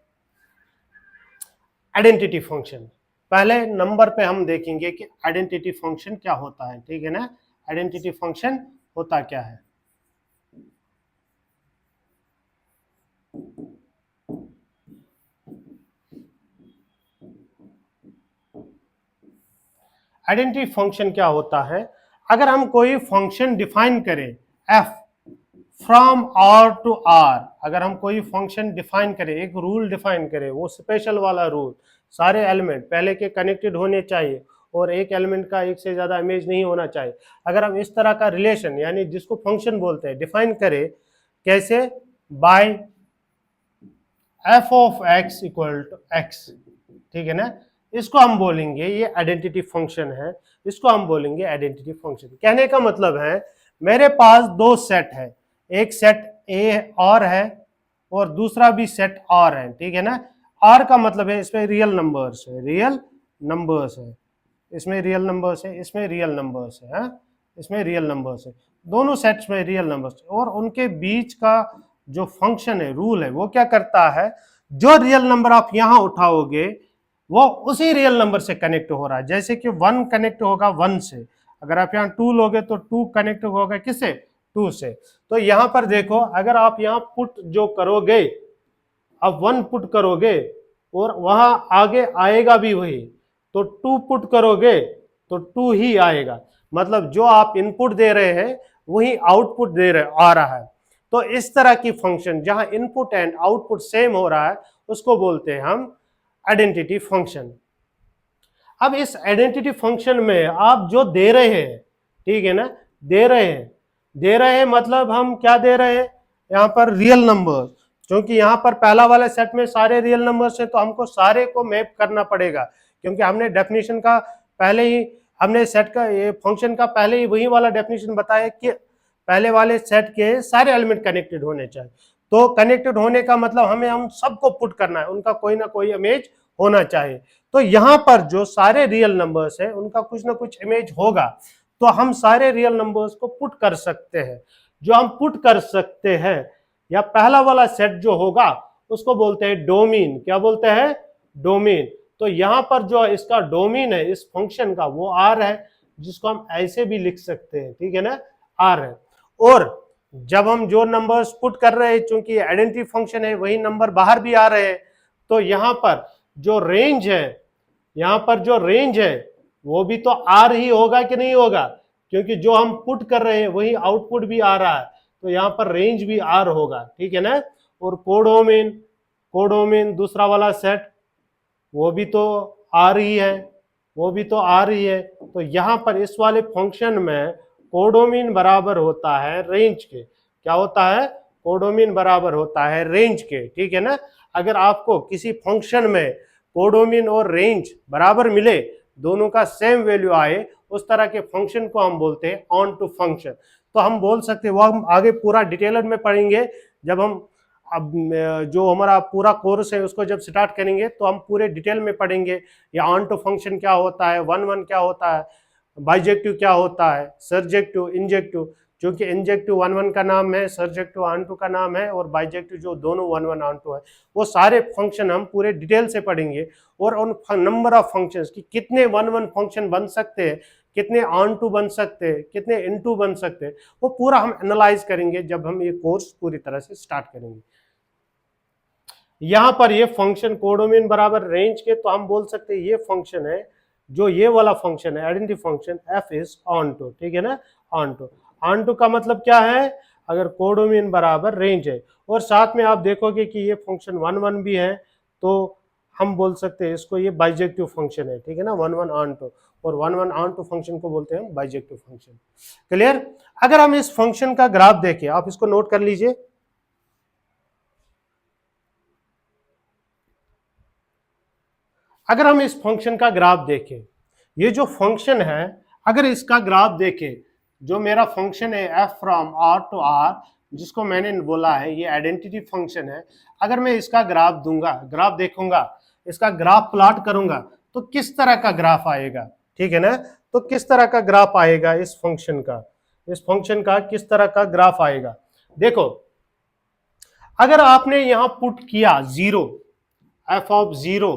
आइडेंटिटी फंक्शन। पहले नंबर पे हम देखेंगे कि आइडेंटिटी फंक्शन क्या होता है, ठीक है ना। आइडेंटिटी फंक्शन होता क्या है? आइडेंटिटी फंक्शन क्या होता है? अगर हम कोई फंक्शन डिफाइन करें F from R to R, अगर हम कोई फंक्शन डिफाइन करें, एक रूल डिफाइन करें, वो स्पेशल वाला रूल, सारे एलिमेंट पहले के कनेक्टेड होने चाहिए और एक एलिमेंट का एक से ज्यादा इमेज नहीं होना चाहिए। अगर हम इस तरह का रिलेशन, यानी जिसको फंक्शन बोलते हैं, डिफाइन करें, कैसे? By F of X equal to X, ठीक है ना। इसको हम बोलेंगे ये आइडेंटिटी फंक्शन है, इसको हम बोलेंगे आइडेंटिटी फंक्शन। कहने का मतलब है मेरे पास दो सेट है, एक सेट ए और है और दूसरा भी सेट और है, ठीक है ना। आर का मतलब है इसमें रियल नंबर्स है, रियल नंबर्स है, इसमें रियल नंबर्स है, इसमें रियल नंबर्स है, हाँ? इसमें रियल नंबर्स है, दोनों सेट्स में रियल नंबर्स, और उनके बीच का जो फंक्शन है, रूल है, वो क्या करता है, जो रियल नंबर आप यहां उठाओगे वो उसी रियल नंबर से कनेक्ट हो रहा है। जैसे कि 1 कनेक्ट होगा 1 से, अगर आप यहाँ 2 लोगे तो 2 कनेक्ट होगा किससे, 2 से। तो यहां पर देखो, अगर आप यहाँ पुट जो करोगे, अब 1 पुट करोगे और वहां आगे आएगा भी वही, तो 2 पुट करोगे तो 2 ही आएगा, मतलब जो आप इनपुट दे रहे हैं वही आउटपुट दे रहे आ रहा है। तो इस तरह की फंक्शन जहां इनपुट एंड आउटपुट सेम हो रहा है उसको बोलते हैं हम आइडेंटिटी फंक्शन। अब इस आइडेंटिटी फंक्शन में आप जो दे रहे हैं, ठीक है ना, दे रहे हैं मतलब हम क्या दे रहे हैं, यहाँ पर रियल नंबर, क्योंकि यहाँ पर पहला वाले सेट में सारे रियल नंबर्स है तो हमको सारे को मैप करना पड़ेगा, क्योंकि हमने डेफिनेशन का पहले ही, हमने सेट का ये फंक्शन का पहले ही वही वाला डेफिनेशन बताया कि पहले वाले सेट के सारे एलिमेंट कनेक्टेड होने चाहिए। तो कनेक्टेड होने का मतलब हमें हम सबको पुट करना है, उनका कोई ना कोई इमेज होना चाहिए। तो यहां पर जो सारे रियल नंबर्स हैं उनका कुछ ना कुछ इमेज होगा, तो हम सारे रियल नंबर्स को पुट कर सकते हैं। जो हम पुट कर सकते हैं, या पहला वाला सेट जो होगा उसको बोलते हैं डोमेन। क्या बोलते हैं, डोमेन। तो यहां पर जो इसका डोमेन है इस फंक्शन का वो आर है, जिसको हम ऐसे भी लिख सकते हैं, ठीक है ना, आर है। और जब हम जो नंबर्स पुट कर रहे हैं, चूंकि आइडेंटिटी फंक्शन है, वही नंबर बाहर भी आ रहे हैं, तो यहां पर जो रेंज है, यहां पर जो रेंज है वो भी तो आर ही होगा कि नहीं होगा, क्योंकि जो हम पुट कर रहे हैं वही आउटपुट भी आ रहा है, तो यहां पर रेंज भी आर होगा, ठीक है ना। और कोडोमेन, कोडोमेन दूसरा वाला सेट, वो भी तो आर ही है, वो भी तो आर ही है। तो यहां पर इस वाले फंक्शन में कोडोमीन बराबर होता है रेंज के। क्या होता है, कोडोमीन बराबर होता है रेंज के, ठीक है ना। अगर आपको किसी फंक्शन में कोडोमीन और रेंज बराबर मिले, दोनों का सेम वैल्यू आए, उस तरह के फंक्शन को हम बोलते हैं ऑन टू फंक्शन। तो हम बोल सकते हैं, वो हम आगे पूरा डिटेलर में पढ़ेंगे जब हम, अब जो हमारा पूरा कोर्स है उसको जब स्टार्ट करेंगे तो हम पूरे डिटेल में पढ़ेंगे, या ऑन टू फंक्शन क्या होता है, वन वन क्या होता है, बाइजेक्टिव क्या होता है, सरजेक्टिव, इंजेक्टिव, क्योंकि इंजेक्टिव वन वन का नाम है, सरजेक्टिव ऑन टू का नाम है, और बाइजेक्टिव जो दोनों वन वन ऑन टू है, वो सारे फंक्शन हम पूरे डिटेल से पढ़ेंगे। और उन नंबर ऑफ फंक्शंस कि कितने वन वन फंक्शन बन सकते हैं, कितने ऑन टू बन सकते हैं, कितने इन टू बन सकते हैं, वो पूरा हम एनालाइज करेंगे जब हम ये कोर्स पूरी तरह से स्टार्ट करेंगे। यहां पर ये फंक्शन कोडोमेन बराबर रेंज के, तो हम बोल सकते हैं ये फंक्शन है, जो ये वाला फंक्शन है identity function, F is onto, ठीक है ना, ऑन टू। ऑन टू का मतलब क्या है, अगर कोडोमेन बराबर रेंज है, और साथ में आप देखोगे कि ये फंक्शन वन वन भी है, तो हम बोल सकते हैं इसको ये बाइजेक्टिव फंक्शन है, ठीक है ना, वन वन ऑन टू, और one one onto function को बोलते हैं बाइजेक्टिव फंक्शन। क्लियर। अगर हम इस फंक्शन का ग्राफ देखें, आप इसको नोट कर लीजिए, अगर हम इस फंक्शन का ग्राफ देखें, ये जो फंक्शन है, अगर इसका ग्राफ देखें, जो मेरा फंक्शन है F from R to R, जिसको मैंने बोला है ये आइडेंटिटी फंक्शन है, अगर मैं इसका ग्राफ दूंगा, ग्राफ देखूंगा, इसका ग्राफ प्लॉट करूंगा, तो किस तरह का ग्राफ आएगा, ठीक है ना। तो किस तरह का ग्राफ आएगा इस फंक्शन का, इस फंक्शन का किस तरह का ग्राफ आएगा, देखो, अगर आपने यहां पुट किया जीरो, एफ ऑफ जीरो,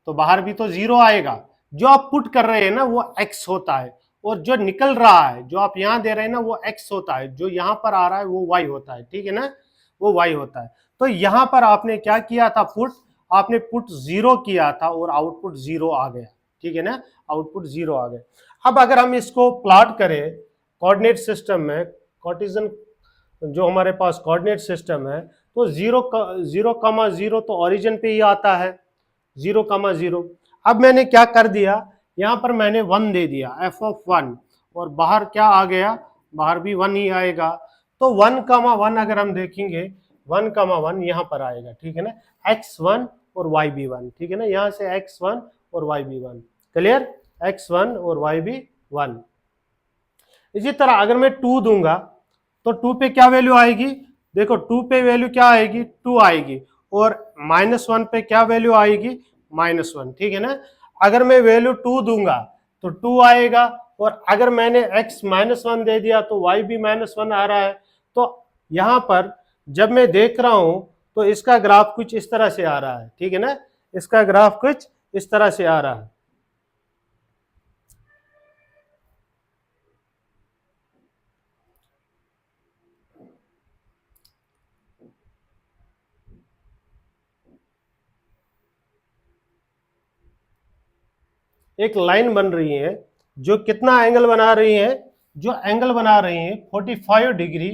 तो बाहर भी तो जीरो आएगा। जो आप पुट कर रहे हैं ना वो एक्स होता है, और जो निकल रहा है, जो आप यहां दे रहे हैं ना वो एक्स होता है, जो यहां पर आ रहा है वो वाई होता है, ठीक है ना, वो वाई होता है। तो यहां पर आपने क्या किया था, पुट, आपने पुट जीरो किया था और आउटपुट जीरो आ गया, ठीक है ना, आउटपुट जीरो आ गया। अब अगर हम इसको प्लॉट करें कोऑर्डिनेट सिस्टम में, कार्टेशियन जो हमारे पास कोऑर्डिनेट सिस्टम है, तो जीरो कमा जीरो तो ओरिजिन पे ही आता है, 0,0। अब मैंने क्या कर दिया, यहां पर मैंने 1 दे दिया, एफ ऑफ 1, और बाहर क्या आ गया, बाहर भी 1 ही आएगा। तो 1,1 अगर हम देखेंगे 1,1 यहाँ पर आएगा, ठीक है ना, x1 और y भी 1, ठीक है ना, यहाँ से x1 और y भी 1, क्लियर, x1 और y भी 1। इसी तरह अगर मैं 2 दूंगा तो 2 पे क्या वैल्यू आएगी, देखो 2 पे वैल्यू क्या आएगी, 2 आएगी, और -1 पे क्या वैल्यू आएगी, -1, ठीक है ना। अगर मैं वैल्यू 2 दूंगा तो 2 आएगा, और अगर मैंने x -1 दे दिया तो y भी -1 आ रहा है। तो यहां पर जब मैं देख रहा हूं तो इसका ग्राफ कुछ इस तरह से आ रहा है, ठीक है ना, इसका ग्राफ कुछ इस तरह से आ रहा है। एक लाइन बन रही है जो कितना एंगल बना रही है, जो एंगल बना रही है 45 degree,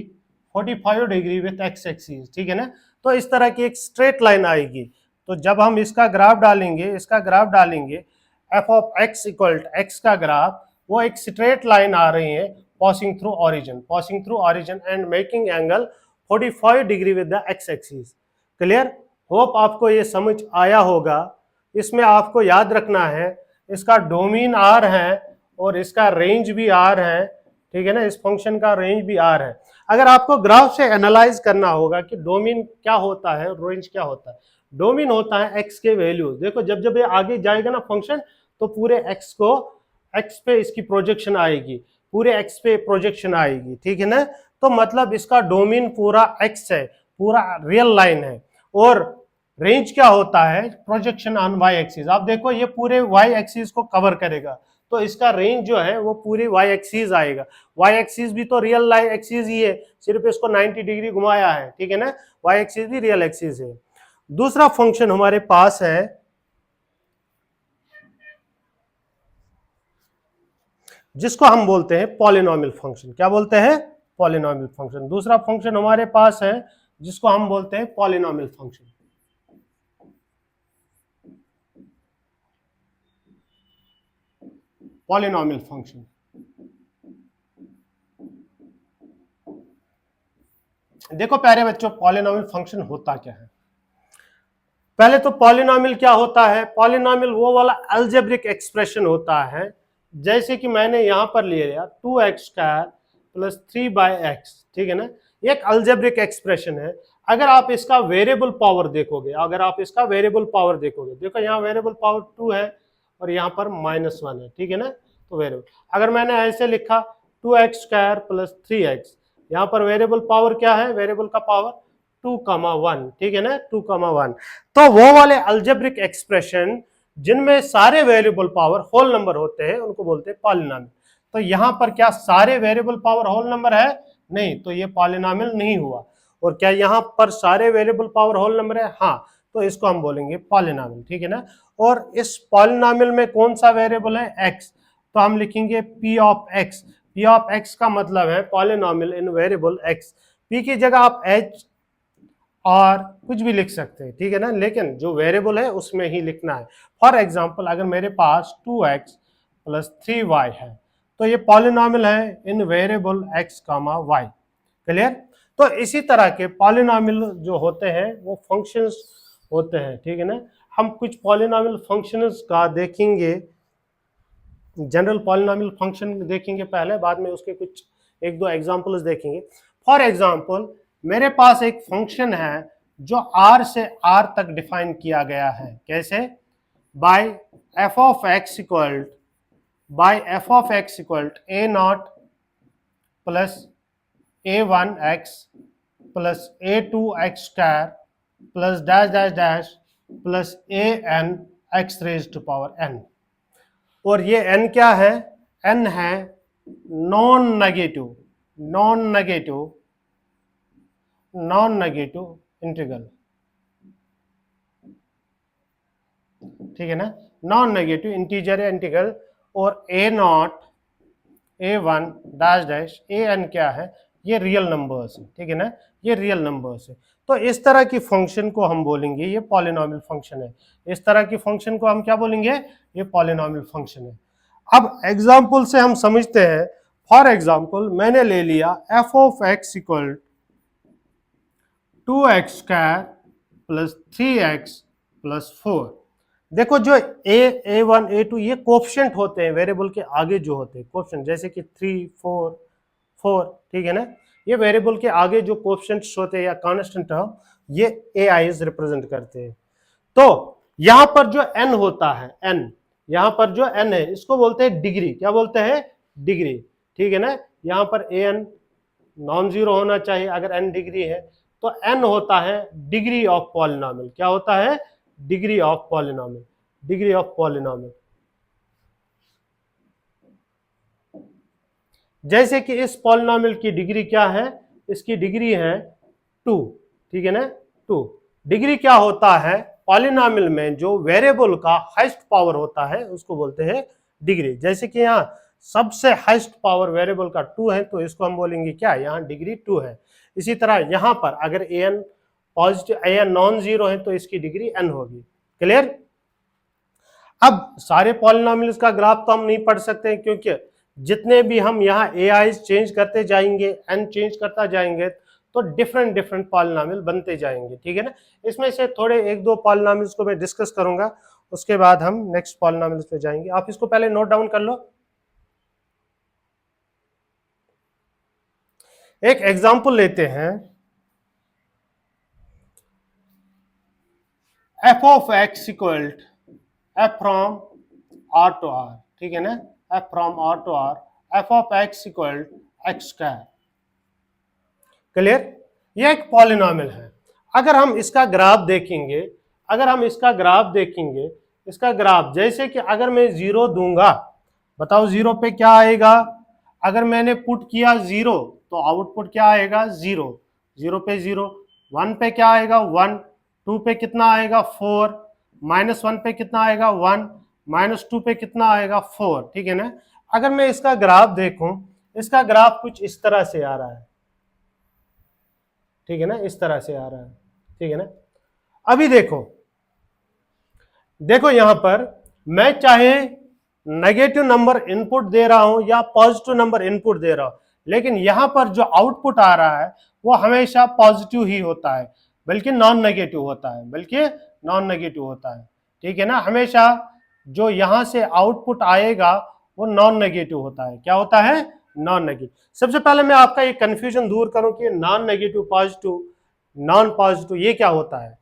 45 degree with x axis, ठीक है ना। तो इस तरह की एक स्ट्रेट लाइन आएगी। तो जब हम इसका ग्राफ डालेंगे, इसका ग्राफ डालेंगे F of X equal x का ग्राफ, वो एक स्ट्रेट लाइन आ रही है passing through origin and making angle 45 degree with the x axis. Clear, hope आपको ये समझ आया होगा। इसमें आपको याद रखना है इसका डोमेन आर है और इसका रेंज भी आर है, ठीक है ना, इस फंक्शन का रेंज भी आर है। अगर आपको ग्राफ से एनालाइज करना होगा कि डोमेन क्या होता है, रेंज क्या होता है, डोमेन होता है एक्स के वैल्यूज। देखो जब जब ये आगे जाएगा ना फंक्शन, तो पूरे एक्स को, एक्स पे इसकी प्रोजेक्शन आएगी, पूरे एक्स पे प्रोजेक्शन आएगी, ठीक है ना। तो मतलब इसका डोमेन पूरा एक्स है, पूरा रियल लाइन है। और रेंज क्या होता है, प्रोजेक्शन ऑन वाई एक्सिस। आप देखो ये पूरे वाई एक्सिस को कवर करेगा, तो इसका रेंज जो है वो पूरी वाई एक्सिस आएगा। वाई एक्सिस भी तो रियल लाइन एक्सिस ही है, सिर्फ इसको 90 डिग्री घुमाया है, ठीक है ना, वाई एक्सिस भी रियल एक्सिस है। दूसरा फंक्शन हमारे पास है जिसको हम बोलते हैं पॉलिनोमियल फंक्शन। क्या बोलते हैं, पॉलिनोमियल फंक्शन। दूसरा फंक्शन हमारे पास है जिसको हम बोलते हैं पॉलिनोमियल फंक्शन। पॉलिनोमियल फंक्शन, देखो प्यारे बच्चों पॉलिनोमियल फंक्शन होता क्या है। पहले तो पॉलिनोमियल क्या होता है, पॉलिनोमियल वो वाला अलजेब्रिक एक्सप्रेशन होता है, जैसे कि मैंने यहां पर ले लिया 2x² प्लस 3/x, ठीक है ना, एक अलजेब्रिक एक्सप्रेशन है। अगर आप इसका वेरिएबल पावर देखोगे, अगर आप इसका वेरिएबल पावर देखोगे, देखो यहाँ वेरिएबल पावर 2 है और यहाँ पर -1 है, ठीक है ना। तो वेरिएबल अगर मैंने ऐसे लिखा 2x² प्लस 3x, यहाँ पर वेरिएबल पावर क्या है, वेरिएबल का पावर 2,1, ठीक है ना, 2,1। तो वो वाले अलजेब्रिक एक्सप्रेशन जिनमें सारे वेरिएबल पावर होल नंबर होते हैं उनको बोलते हैं पॉलिनोमियल। तो यहाँ पर क्या सारे वेरिएबल पावर होल नंबर है, नहीं, तो ये पॉलिनोमियल नहीं हुआ। और क्या यहाँ पर सारे वेरिएबल पावर होल नंबर है, हाँ, तो इसको हम बोलेंगे पॉलिनोमियल, ठीक है ना। और इस पॉलिनोमियल में कौन सा वेरिएबल है, एक्स, तो हम लिखेंगे p of x। p of x का मतलब है पॉलिनोमियल इन वेरिएबल x। p की जगह आप h और कुछ भी लिख सकते हैं, ठीक है ना, लेकिन जो वेरिएबल है उसमें ही लिखना है। फॉर एग्जांपल अगर मेरे पास 2x प्लस 3y है, तो ये पॉलिनोमियल है इन वेरिएबल x, y। क्लियर। तो इसी तरह के पॉलिनोमियल जो होते हैं वो फंक्शंस होते हैं, ठीक है ना। हम कुछ पॉलिनोमियल फंक्शंस का देखेंगे, जनरल पॉलिनोमियल फंक्शन देखेंगे पहले, बाद में उसके कुछ एक दो एग्जांपल्स देखेंगे। फॉर एग्जांपल मेरे पास एक फंक्शन है जो r से r तक डिफाइन किया गया है, कैसे, by f of x equal a0 plus a1x plus a2x² plus dash dash dash plus an x raise to power n। और ये n क्या है, n है नॉन नेगेटिव इंटीग्रल, ठीक है ना, नॉन नेगेटिव इंटीजर है इंटीग्रल। और a0 a1 dash dash an क्या है, ये रियल नंबर्स है, ठीक है ना, ये रियल नंबर्स है। तो इस तरह की फंक्शन को हम बोलेंगे ये पॉलिनोमियल फंक्शन है। इस तरह की फंक्शन को हम क्या बोलेंगे, ये पॉलिनोमियल फंक्शन है। अब एग्जाम्पल से हम समझते हैं। फॉर एग्जाम्पल मैंने ले लिया f of x equal 2x² plus 3x plus 4। देखो जो a1 a2 ये कोफिशिएंट होते हैं वेरिएबल के आगे जो होते हैं कोफिशिएंट, जैसे कि 3 4 4, ठीक है ना। ये वेरिएबल के आगे जो कोफिशिएंट्स होते हैं या कांस्टेंट टर्म, ये ai's रिप्रेजेंट करते हैं। तो यहां पर जो n होता है n, यहां पर जो n है इसको बोलते हैं डिग्री। क्या बोलते हैं? डिग्री, ठीक है ना। यहां पर an नॉन जीरो होना चाहिए अगर n डिग्री है, तो n होता है डिग्री ऑफ पॉलिनोमियल। क्या होता है? Degree of polynomial, degree of polynomial. जैसे कि इस पॉलिनोमियल की डिग्री क्या है? इसकी डिग्री है 2, ठीक है ना, 2। डिग्री क्या होता है? पॉलिनोमियल में जो वेरिएबल का हाईएस्ट पावर होता है उसको बोलते हैं डिग्री। जैसे कि यहाँ सबसे हाईएस्ट पावर वेरिएबल का 2 है, तो इसको हम बोलेंगे क्या? यहाँ डिग्री 2 है। इसी तरह यहाँ पर अगर an positive an non zero है तो इसकी डिग्री n होगी। क्लियर? अब सारे पॉलिनोमियल्स का ग्राफ तो हम नहीं पढ़ सकते हैं, क्योंकि जितने भी हम यहाँ ai चेंज करते जाएंगे, n चेंज करता जाएंगे, तो डिफरेंट डिफरेंट पॉलिनोमियल बनते जाएंगे, ठीक है ना। इसमें से थोड़े एक दो पॉलिनोमियल्स को मैं डिस्कस करूंगा, उसके बाद हम नेक्स्ट पॉलिनोमियल्स पे जाएंगे। आप इसको पहले नोट डाउन कर लो। एक एग्जांपल लेते हैं, f of x equal f from r to r, ठीक है ना, f from r to r, f of x equal x²। Clear? ये एक पॉलिनोमियल है। अगर हम इसका ग्राफ देखेंगे, इसका ग्राफ जैसे कि अगर मैं 0 दूंगा, बताओ 0 पे क्या आएगा? अगर मैंने पुट किया 0 तो आउटपुट क्या आएगा? 0, 0 पे 0। 1 पे क्या आएगा? 1। 2 पे कितना आएगा? 4। -1 पे कितना आएगा? 1। -2 पे कितना आएगा? 4, ठीक है ना। अगर मैं इसका ग्राफ देखूं, इसका ग्राफ कुछ इस तरह से आ रहा है, ठीक है ना, इस तरह से आ रहा है, ठीक है ना। अभी देखो यहां पर मैं चाहे नेगेटिव नंबर इनपुट दे रहा हूं या पॉजिटिव नंबर इनपुट दे रहा हूं, लेकिन यहां पर जो आउटपुट आ रहा है वो हमेशा पॉजिटिव ही होता है, बल्कि नॉन नेगेटिव होता है, ठीक है ना। हमेशा जो यहां से आउटपुट आएगा वो नॉन नेगेटिव होता है। क्या होता है? Non negative. सबसे पहले मैं आपका ये कंफ्यूजन दूर करूं कि non negative, positive, non positive ये क्या होता है।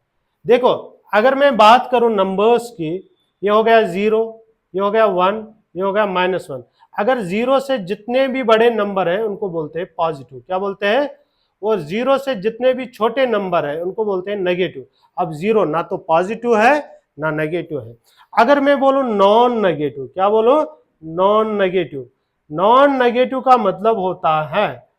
देखो अगर मैं बात करूं नंबर्स की, ये हो गया 0, ये हो गया 1, ये हो गया -1। अगर 0 से जितने भी बड़े नंबर हैं उनको बोलते हैं पॉजिटिव। क्या बोलते हैं? और 0 से जितने भी छोटे नंबर हैं उनको बोलते हैं नेगेटिव। अब 0 ना तो पॉजिटिव है ना नेगेटिव है। अगर मैं बोलूं नॉन नेगेटिव, क्या बोलूं? Non negative. नॉन नेगेटिव का मतलब होता है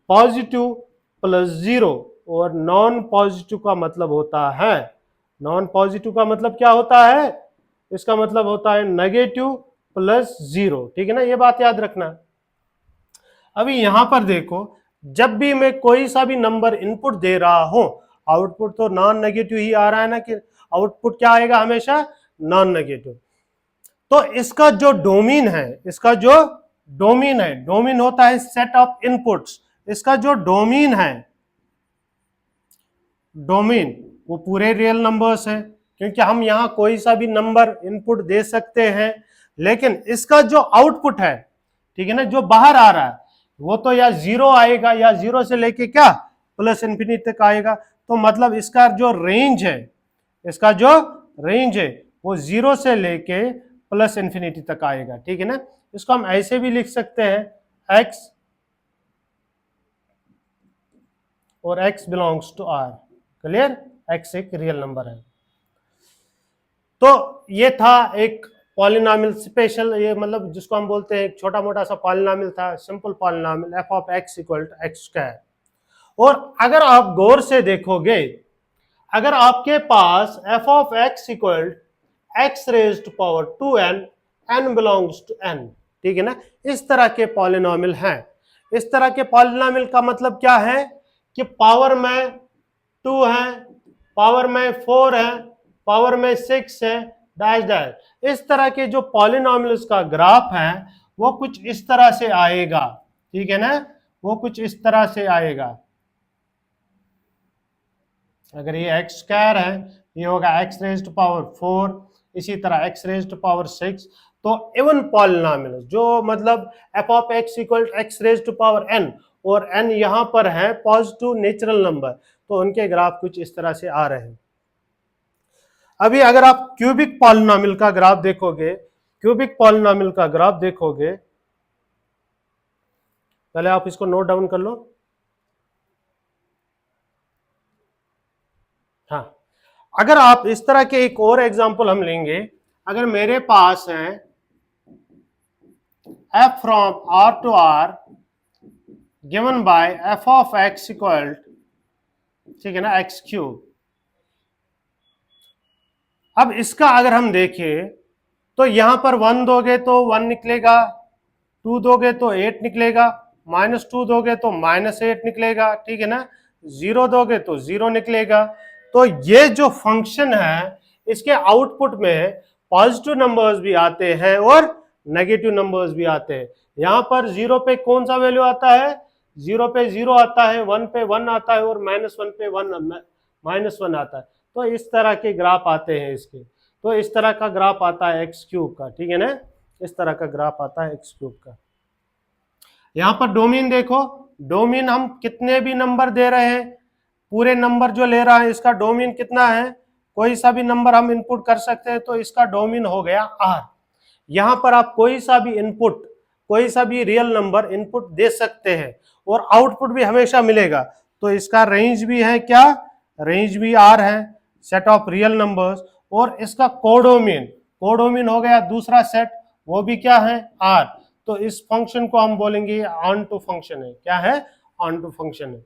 पॉजिटिव प्लस 0, और नॉन पॉजिटिव का मतलब होता है, नॉन पॉजिटिव का मतलब क्या होता है? इसका मतलब होता है नेगेटिव प्लस 0, ठीक है ना। ये बात याद रखना। अभी यहां पर देखो, जब भी मैं कोई सा भी नंबर इनपुट दे रहा हूं, आउटपुट तो नॉन नेगेटिव ही आ रहा है ना, कि आउटपुट क्या आएगा? हमेशा नॉन नेगेटिव। तो इसका जो डोमेन है, डोमेन होता है सेट ऑफ इनपुट्स। इसका जो डोमेन है, डोमेन वो पूरे रियल नंबर्स है, क्योंकि हम यहां कोई सा भी नंबर इनपुट दे सकते हैं, लेकिन इसका जो आउटपुट है, ठीक है ना, जो बाहर आ रहा है वो तो या 0 आएगा या 0 से लेके क्या प्लस इंफिनिटी तक आएगा। तो मतलब इसका जो रेंज है, वो 0 से लेके प्लस इंफिनिटी तक आएगा, ठीक है ना। इसको हम ऐसे भी लिख सकते हैं x और x belongs to r। Clear? x एक रियल नंबर है। तो ये था एक पॉलिनोमियल स्पेशल, ये मतलब जिसको हम बोलते हैं एक छोटा मोटा सा पॉलिनोमियल था, simple polynomial f of x equal to x²। और अगर आप गौर से देखोगे, अगर आपके पास f of x equal x raised to power 2n, n belongs to n, ठीक है ना, इस तरह के पॉलिनोमियल हैं। इस तरह के पॉलिनोमियल का मतलब क्या है कि पावर में 2 है, पावर में 4 है, पावर में 6 है, डैश डैश। इस तरह के जो पॉलिनोमियल्स का ग्राफ है वो कुछ इस तरह से आएगा, ठीक है ना, वो कुछ इस तरह से आएगा। अगर ये एक्स स्क्वायर है, ये होगा एक्स रेज टू पावर 4, इसी तरह एक्स रेज टू पावर 6। तो इवन पॉलिनोमियल जो मतलब F of X equal X raise to power N, और एन यहां पर है पॉजिटिव नेचुरल नंबर, तो उनके ग्राफ कुछ इस तरह से आ रहे हैं। अभी अगर आप क्यूबिक पॉलिनोमियल का ग्राफ देखोगे, क्यूबिक पॉलिनोमियल का ग्राफ देखोगे, पहले आप इसको नोट डाउन कर लो। हाँ, अगर आप इस तरह के एक और एग्जांपल हम लेंगे, अगर मेरे पास है f from r to r given by f of x equal, ठीक है ना, एक्स क्यूब। अब इसका अगर हम देखें तो यहां पर 1 दोगे तो 1 निकलेगा, 2 दोगे तो 8 निकलेगा, -2 दोगे तो -8 निकलेगा, ठीक है ना, 0 दोगे तो 0 निकलेगा। तो ये जो फंक्शन है इसके आउटपुट में पॉजिटिव नंबर्स भी आते हैं और नेगेटिव नंबर्स भी आते हैं। यहां पर 0 पे कौन सा वैल्यू आता है, 0 पे 0 आता है, 1 पे 1 आता है और -1 पे -1 आता है। तो इस तरह के ग्राफ आते हैं इसके। तो इस तरह का ग्राफ आता है एक्स क्यूब का, ठीक है ना, इस तरह का ग्राफ आता है एक्स क्यूब का। यहां पर डोमेन देखो, डोमेन हम कितने भी नंबर दे रहे हैं, पूरे नंबर जो ले रहा है इसका डोमेन कितना है, कोई सा भी नंबर हम इनपुट कर सकते हैं, तो इसका डोमेन हो गया आर। यहां पर आप कोई सा भी इनपुट, कोई सा भी रियल नंबर इनपुट दे सकते हैं और आउटपुट भी हमेशा मिलेगा। तो इसका रेंज भी है क्या, रेंज भी आर है, सेट ऑफ रियल नंबर्स। और इसका कोडोमेन, कोडोमेन हो गया दूसरा सेट, वो भी क्या है, आर। तो इस फंक्शन को हम बोलेंगे ऑन टू फंक्शन है। क्या है, ऑन टू फंक्शन है।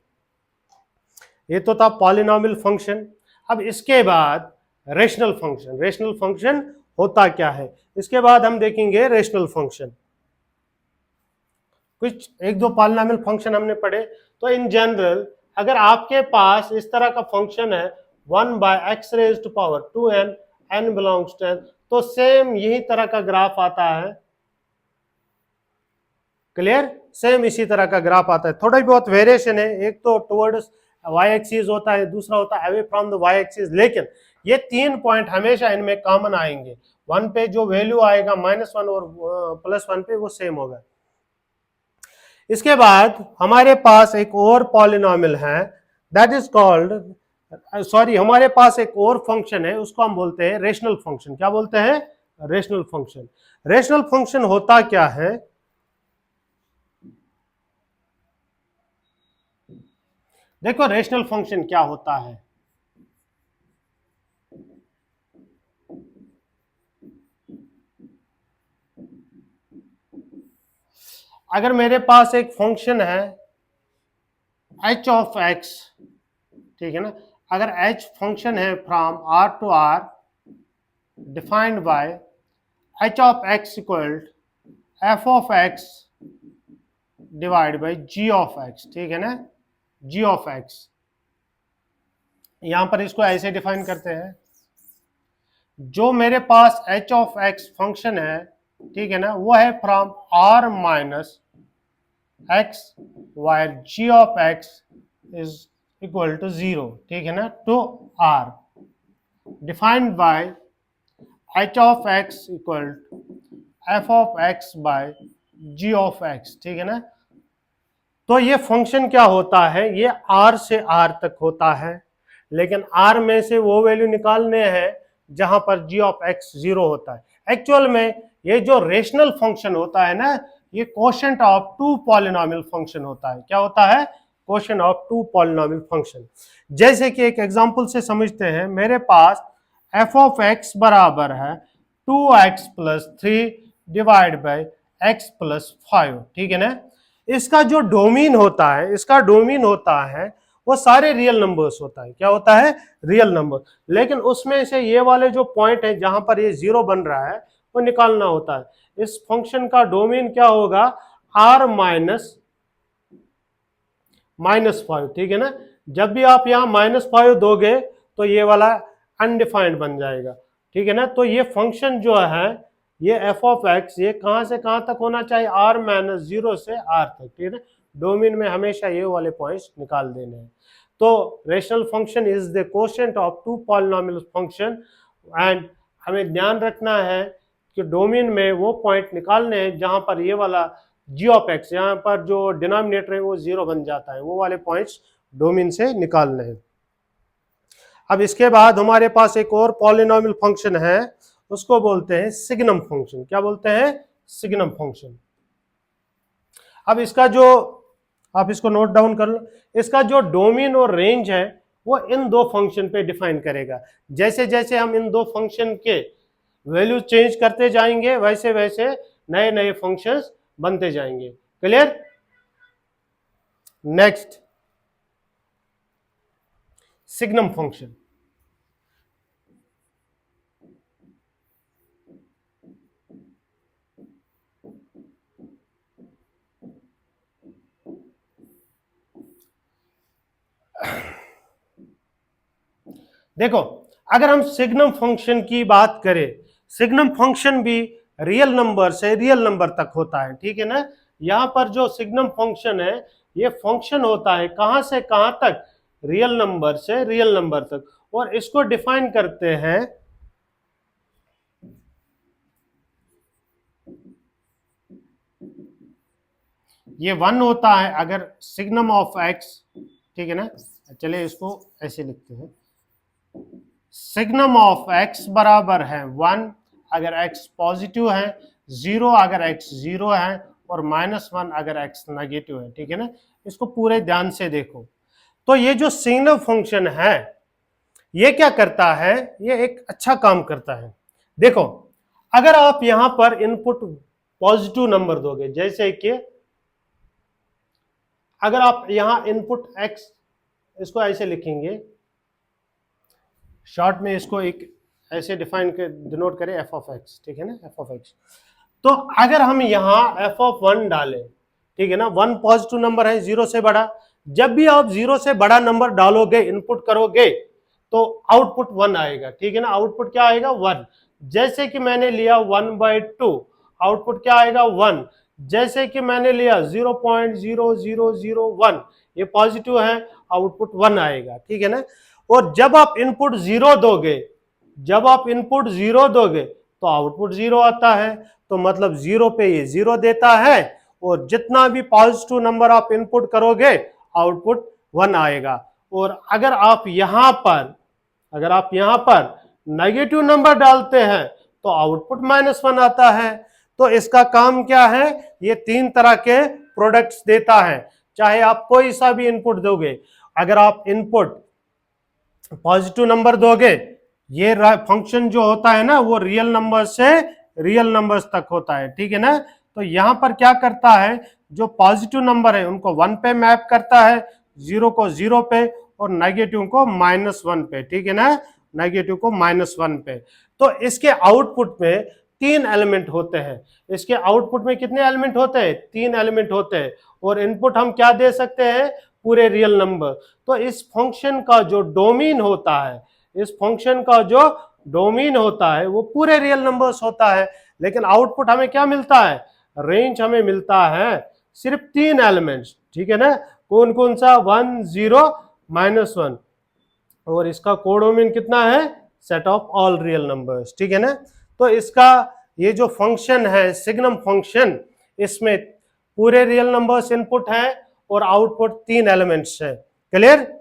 ये तो था पॉलिनोमियल फंक्शन। अब इसके बाद रेशनल फंक्शन, रेशनल फंक्शन होता क्या है, इसके बाद हम देखेंगे रेशनल फंक्शन। कुछ एक दो पॉलिनोमियल फंक्शन हमने पढ़े। तो इन जनरल अगर आपके पास इस तरह का फंक्शन है 1 by X raise to power 2n, n belongs to n, तो सेम यही तरह का ग्राफ आता है। क्लियर, सेम इसी तरह का ग्राफ आता है। थोड़ा बहुत वेरिएशन है, एक तो टुवर्ड्स वाई एक्सिस होता है, दूसरा होता है away from the Y axis, लेकिन ये 3 पॉइंट हमेशा इनमें कॉमन आएंगे। 1 पे जो वैल्यू आएगा -1 और +1 पे वो सेम होगा। इसके बाद हमारे पास एक और पॉलिनोमियल है, दैट इज कॉल्ड, सॉरी, हमारे पास एक और फंक्शन है, उसको हम बोलते हैं रेशनल फंक्शन। क्या बोलते हैं, रेशनल फंक्शन। रेशनल फंक्शन होता क्या है, देखो रेशनल फंक्शन क्या होता है। अगर मेरे पास एक फंक्शन है h ऑफ x, ठीक है ना, अगर h फंक्शन है from r to r defined by h of x equal f of x divide by g of x, ठीक है ना, g ऑफ x। यहां पर इसको ऐसे डिफाइन करते हैं, जो मेरे पास h ऑफ x फंक्शन है, ठीक है ना, वो है from r minus x while g of x is equal to 0, ठीक है ना, to r defined by h of x equal to f of x by g of x, ठीक है ना। तो ये फंक्शन क्या होता है, ये r से r तक होता है, लेकिन r में से वो वैल्यू निकालने हैं जहां पर g ऑफ x 0 होता है। एक्चुअल में ये जो रेशनल फंक्शन होता है ना, ये कोशेंट ऑफ 2 पॉलिनोमियल फंक्शन होता है। क्या होता है, कोशेंट ऑफ 2 पॉलिनोमियल फंक्शन। जैसे कि एक एग्जांपल से समझते हैं, मेरे पास f ऑफ x बराबर है 2x + 3 डिवाइड बाय x + 5, ठीक है ना। इसका जो डोमेन होता है, इसका डोमेन होता है वो सारे रियल नंबर्स होता है। क्या होता है, रियल नंबर। लेकिन उसमें से ये वाले जो पॉइंट है जहां पर ये 0 बन रहा है वो निकालना होता है। इस फंक्शन का डोमेन क्या होगा, r -5, ठीक है ना। जब भी आप यहाँ -5 दोगे तो ये वाला अनडिफाइंड बन जाएगा, ठीक है ना। तो ये फंक्शन जो है, ये f ऑफ x, ये कहां से कहां तक होना चाहिए, r -0 से r तक, ठीक है ना। डोमेन में हमेशा ये वाले पॉइंट्स निकाल देने हैं। तो rational function is the quotient of two polynomial function, and हमें ध्यान रखना है कि डोमेन में वो पॉइंट निकालने हैं जहां पर ये वाला g ऑफ x, यहाँ पर जो डिनोमिनेटर है वो 0 बन जाता है, वो वाले पॉइंट्स डोमेन से निकालने हैं। अब इसके बाद हमारे पास एक और पॉलिनोमियल फंक्शन है, उसको बोलते हैं सिग्नम फंक्शन। क्या बोलते हैं? Signum function. अब इसका जो, आप इसको नोट डाउन कर लो, इसका जो डोमेन और रेंज है वो इन दो फंक्शन पे डिफाइन करेगा। जैसे जैसे हम इन दो फंक्शन के वैल्यू चेंज करते जाएंगे वैसे वैसे नए नए फंक्शंस बनते जाएंगे। क्लियर? Next, signum function. देखो, अगर हम सिग्नम फंक्शन की बात करें, सिग्नम फंक्शन भी रियल नंबर से रियल नंबर तक होता है, ठीक है ना। यहां पर जो सिग्नम फंक्शन है ये फंक्शन होता है कहां से कहां तक? रियल नंबर से रियल नंबर तक, और इसको डिफाइन करते हैं ये 1 होता है अगर सिग्नम ऑफ x, ठीक है ना। चलिए इसको ऐसे लिखते हैं, सिग्नम ऑफ x बराबर है 1 अगर x पॉजिटिव है, 0 अगर x 0 है, और -1 अगर x नेगेटिव है, ठीक है ना। इसको पूरे ध्यान से देखो। तो ये जो सिग्नम फंक्शन है ये क्या करता है? ये एक अच्छा काम करता है। देखो, अगर आप यहां पर इनपुट पॉजिटिव नंबर दोगे, जैसे कि अगर आप यहां इनपुट x, इसको ऐसे लिखेंगे, शॉर्ट में इसको एक ऐसे डिफाइन कर डिनोट करें f ऑफ x, ठीक है ना, f ऑफ x। तो अगर हम यहां f ऑफ 1 डालें, ठीक है ना, 1 पॉजिटिव नंबर है 0 से बड़ा, जब भी आप 0 से बड़ा नंबर डालोगे, इनपुट करोगे, तो आउटपुट 1 आएगा, ठीक है ना। आउटपुट क्या आएगा? 1। जैसे कि मैंने लिया 1/2, आउटपुट क्या आएगा? 1। जैसे कि मैंने लिया 0.0001, ये पॉजिटिव है, आउटपुट 1 आएगा, ठीक है ना। और जब आप इनपुट 0 दोगे, जब आप इनपुट 0 दोगे तो आउटपुट 0 आता है, तो मतलब 0 पे ये 0 देता है, और जितना भी पॉजिटिव नंबर आप इनपुट करोगे आउटपुट 1 आएगा। और अगर आप यहां पर नेगेटिव नंबर डालते हैं तो आउटपुट -1 आता है। तो इसका काम क्या है? ये 3 तरह के प्रोडक्ट्स देता है, चाहे आप कोई सा भी इनपुट दोगे। अगर आप इनपुट पॉजिटिव नंबर दोगे, ये फंक्शन जो होता है ना वो रियल नंबर से रियल नंबर्स तक होता है, ठीक है ना। तो यहां पर क्या करता है, जो पॉजिटिव नंबर है उनको 1 पे मैप करता है, 0 को 0 पे, और नेगेटिव को -1 पे, ठीक है ना, नेगेटिव को -1 पे। तो इसके आउटपुट में 3 एलिमेंट होते हैं। इसके आउटपुट में कितने एलिमेंट होते हैं? 3 एलिमेंट होते हैं। और इनपुट हम क्या दे सकते हैं? पूरे रियल नंबर। तो इस फंक्शन का जो डोमेन होता है, इस फंक्शन का जो डोमेन होता है वो पूरे रियल नंबर्स होता है, लेकिन आउटपुट हमें क्या मिलता है? रेंज हमें मिलता है सिर्फ 3 एलिमेंट्स, ठीक है ना। कौन कौन सा? 1 0 -1, और इसका कोडोमेन कितना है? Set of all real numbers, ठीक है ना। तो इसका ये जो फंक्शन है सिग्नम फंक्शन, इसमें पूरे रियल नंबर्स इनपुट है और आउटपुट 3 एलिमेंट्स है। क्लियर?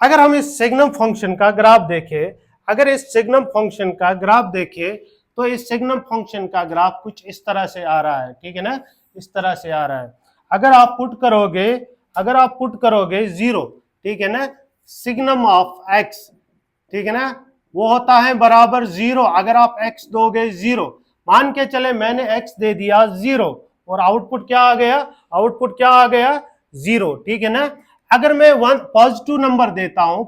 अगर हम इस सिग्नम फंक्शन का ग्राफ देखें, अगर इस सिग्नम फंक्शन का ग्राफ देखें, तो इस सिग्नम फंक्शन का ग्राफ कुछ इस तरह से आ रहा है, ठीक है ना, इस तरह से आ रहा है। अगर आप पुट करोगे 0, ठीक है ना, सिग्नम ऑफ x, ठीक है ना, वो होता है बराबर 0। अगर आप x दोगे 0, मान के चले मैंने x दे दिया 0, और आउटपुट क्या आ गया? आउटपुट क्या आ गया? 0, ठीक है ना। अगर मैं 1 पॉजिटिव नंबर देता हूं,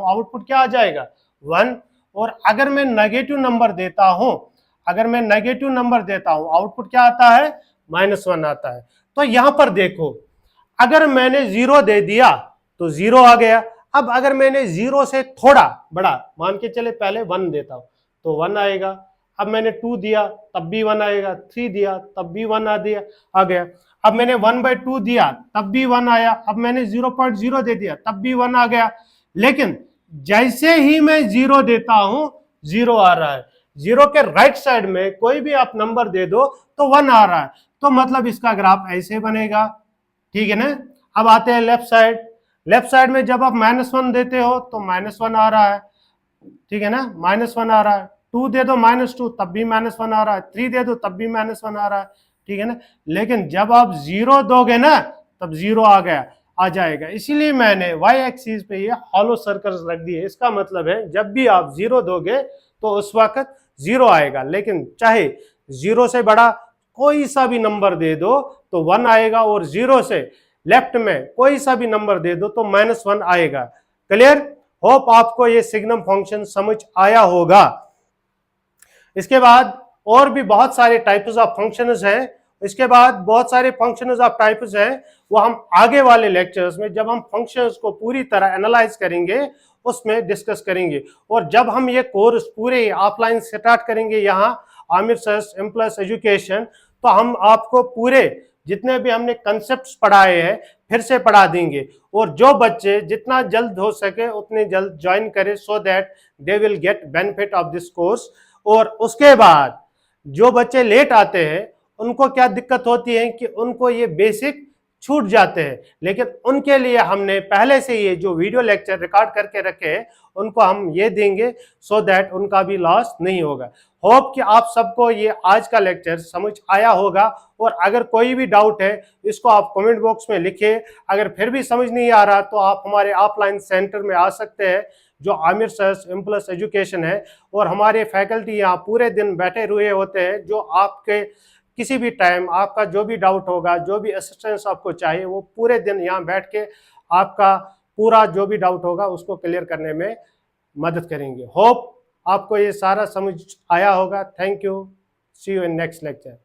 आउटपुट क्या आ जाएगा? 1। और अगर मैं नेगेटिव नंबर देता हूं, आउटपुट क्या आता है? -1 आता है। तो यहां पर देखो, अगर मैंने 0 दे दिया तो 0 आ गया। अब अगर मैंने 0 से थोड़ा बड़ा, मान के चले पहले 1 देता हूं तो 1 आएगा। अब मैंने 2 दिया तब भी 1 आएगा, 3 दिया तब भी 1 आ गया। अब मैंने 1/2 दिया तब भी 1 आया, अब मैंने 0.0 दे दिया तब भी 1 आ गया, लेकिन जैसे ही मैं 0 देता हूं 0 आ रहा है। 0 के राइट साइड में कोई भी आप नंबर दे दो तो 1 आ रहा है, तो मतलब इसका ग्राफ ऐसे बनेगा, ठीक है ना। अब आते हैं लेफ्ट साइड। लेफ्ट साइड में जब आप -1 देते हो तो -1 आ रहा है, ठीक है ना, -1 आ रहा है। 2 दे दो -2 तब भी -1 आ रहा है, 3 दे दो तब भी -1 आ रहा है, ठीक है ना। लेकिन जब आप 0 दोगे ना तब 0 आ गया, आ जाएगा। इसीलिए मैंने y एक्सिस पे ये हॉलो सर्कल्स रख दिए। इसका मतलब है जब भी आप 0 दोगे तो उस वक्त 0 आएगा, लेकिन चाहे 0 से बड़ा कोई सा भी नंबर दे दो तो 1 आएगा, और 0 से लेफ्ट में कोई सा भी नंबर दे दो तो -1 आएगा। क्लियर? होप आपको ये सिग्नम फंक्शन समझ आया होगा। इसके बाद और भी बहुत सारे टाइप्स ऑफ फंक्शंस हैं। इसके बाद बहुत सारे फंक्शंस ऑफ टाइप्स हैं, वो हम आगे वाले लेक्चर्स में जब हम फंक्शंस को पूरी तरह एनालाइज करेंगे उसमें डिस्कस करेंगे। और जब हम ये कोर्स पूरे ऑफलाइन स्टार्ट करेंगे यहाँ Aamir sir's M plus education, तो हम आपको पूरे जितने भी हमने कंसेप्ट पढ़ाए हैं फिर से पढ़ा देंगे। और जो बच्चे जितना जल्द हो सके उतने जल्द ज्वाइन करें, so that they will get benefit of this course. और उसके बाद जो बच्चे लेट आते हैं उनको क्या दिक्कत होती है कि उनको ये बेसिक छूट जाते हैं, लेकिन उनके लिए हमने पहले से ये जो वीडियो लेक्चर रिकॉर्ड करके रखे हैं उनको हम ये देंगे, सो दैट उनका भी लॉस नहीं होगा। होप कि आप सबको ये आज का लेक्चर समझ आया होगा। और अगर कोई भी डाउट है इसको आप कमेंट बॉक्स में लिखिए। अगर फिर भी समझ नहीं आ रहा तो आप हमारे ऑफलाइन सेंटर में आ सकते हैं जो Aamir sir's M plus education है, और हमारे फैकल्टी यहाँ पूरे दिन बैठे हुए होते हैं जो आपके किसी भी टाइम आपका जो भी डाउट होगा, जो भी असिस्टेंस आपको चाहिए, वो पूरे दिन यहाँ बैठ के आपका पूरा जो भी डाउट होगा उसको क्लियर करने में मदद करेंगे। होप आपको ये सारा समझ आया होगा। Thank you, see you in next lecture.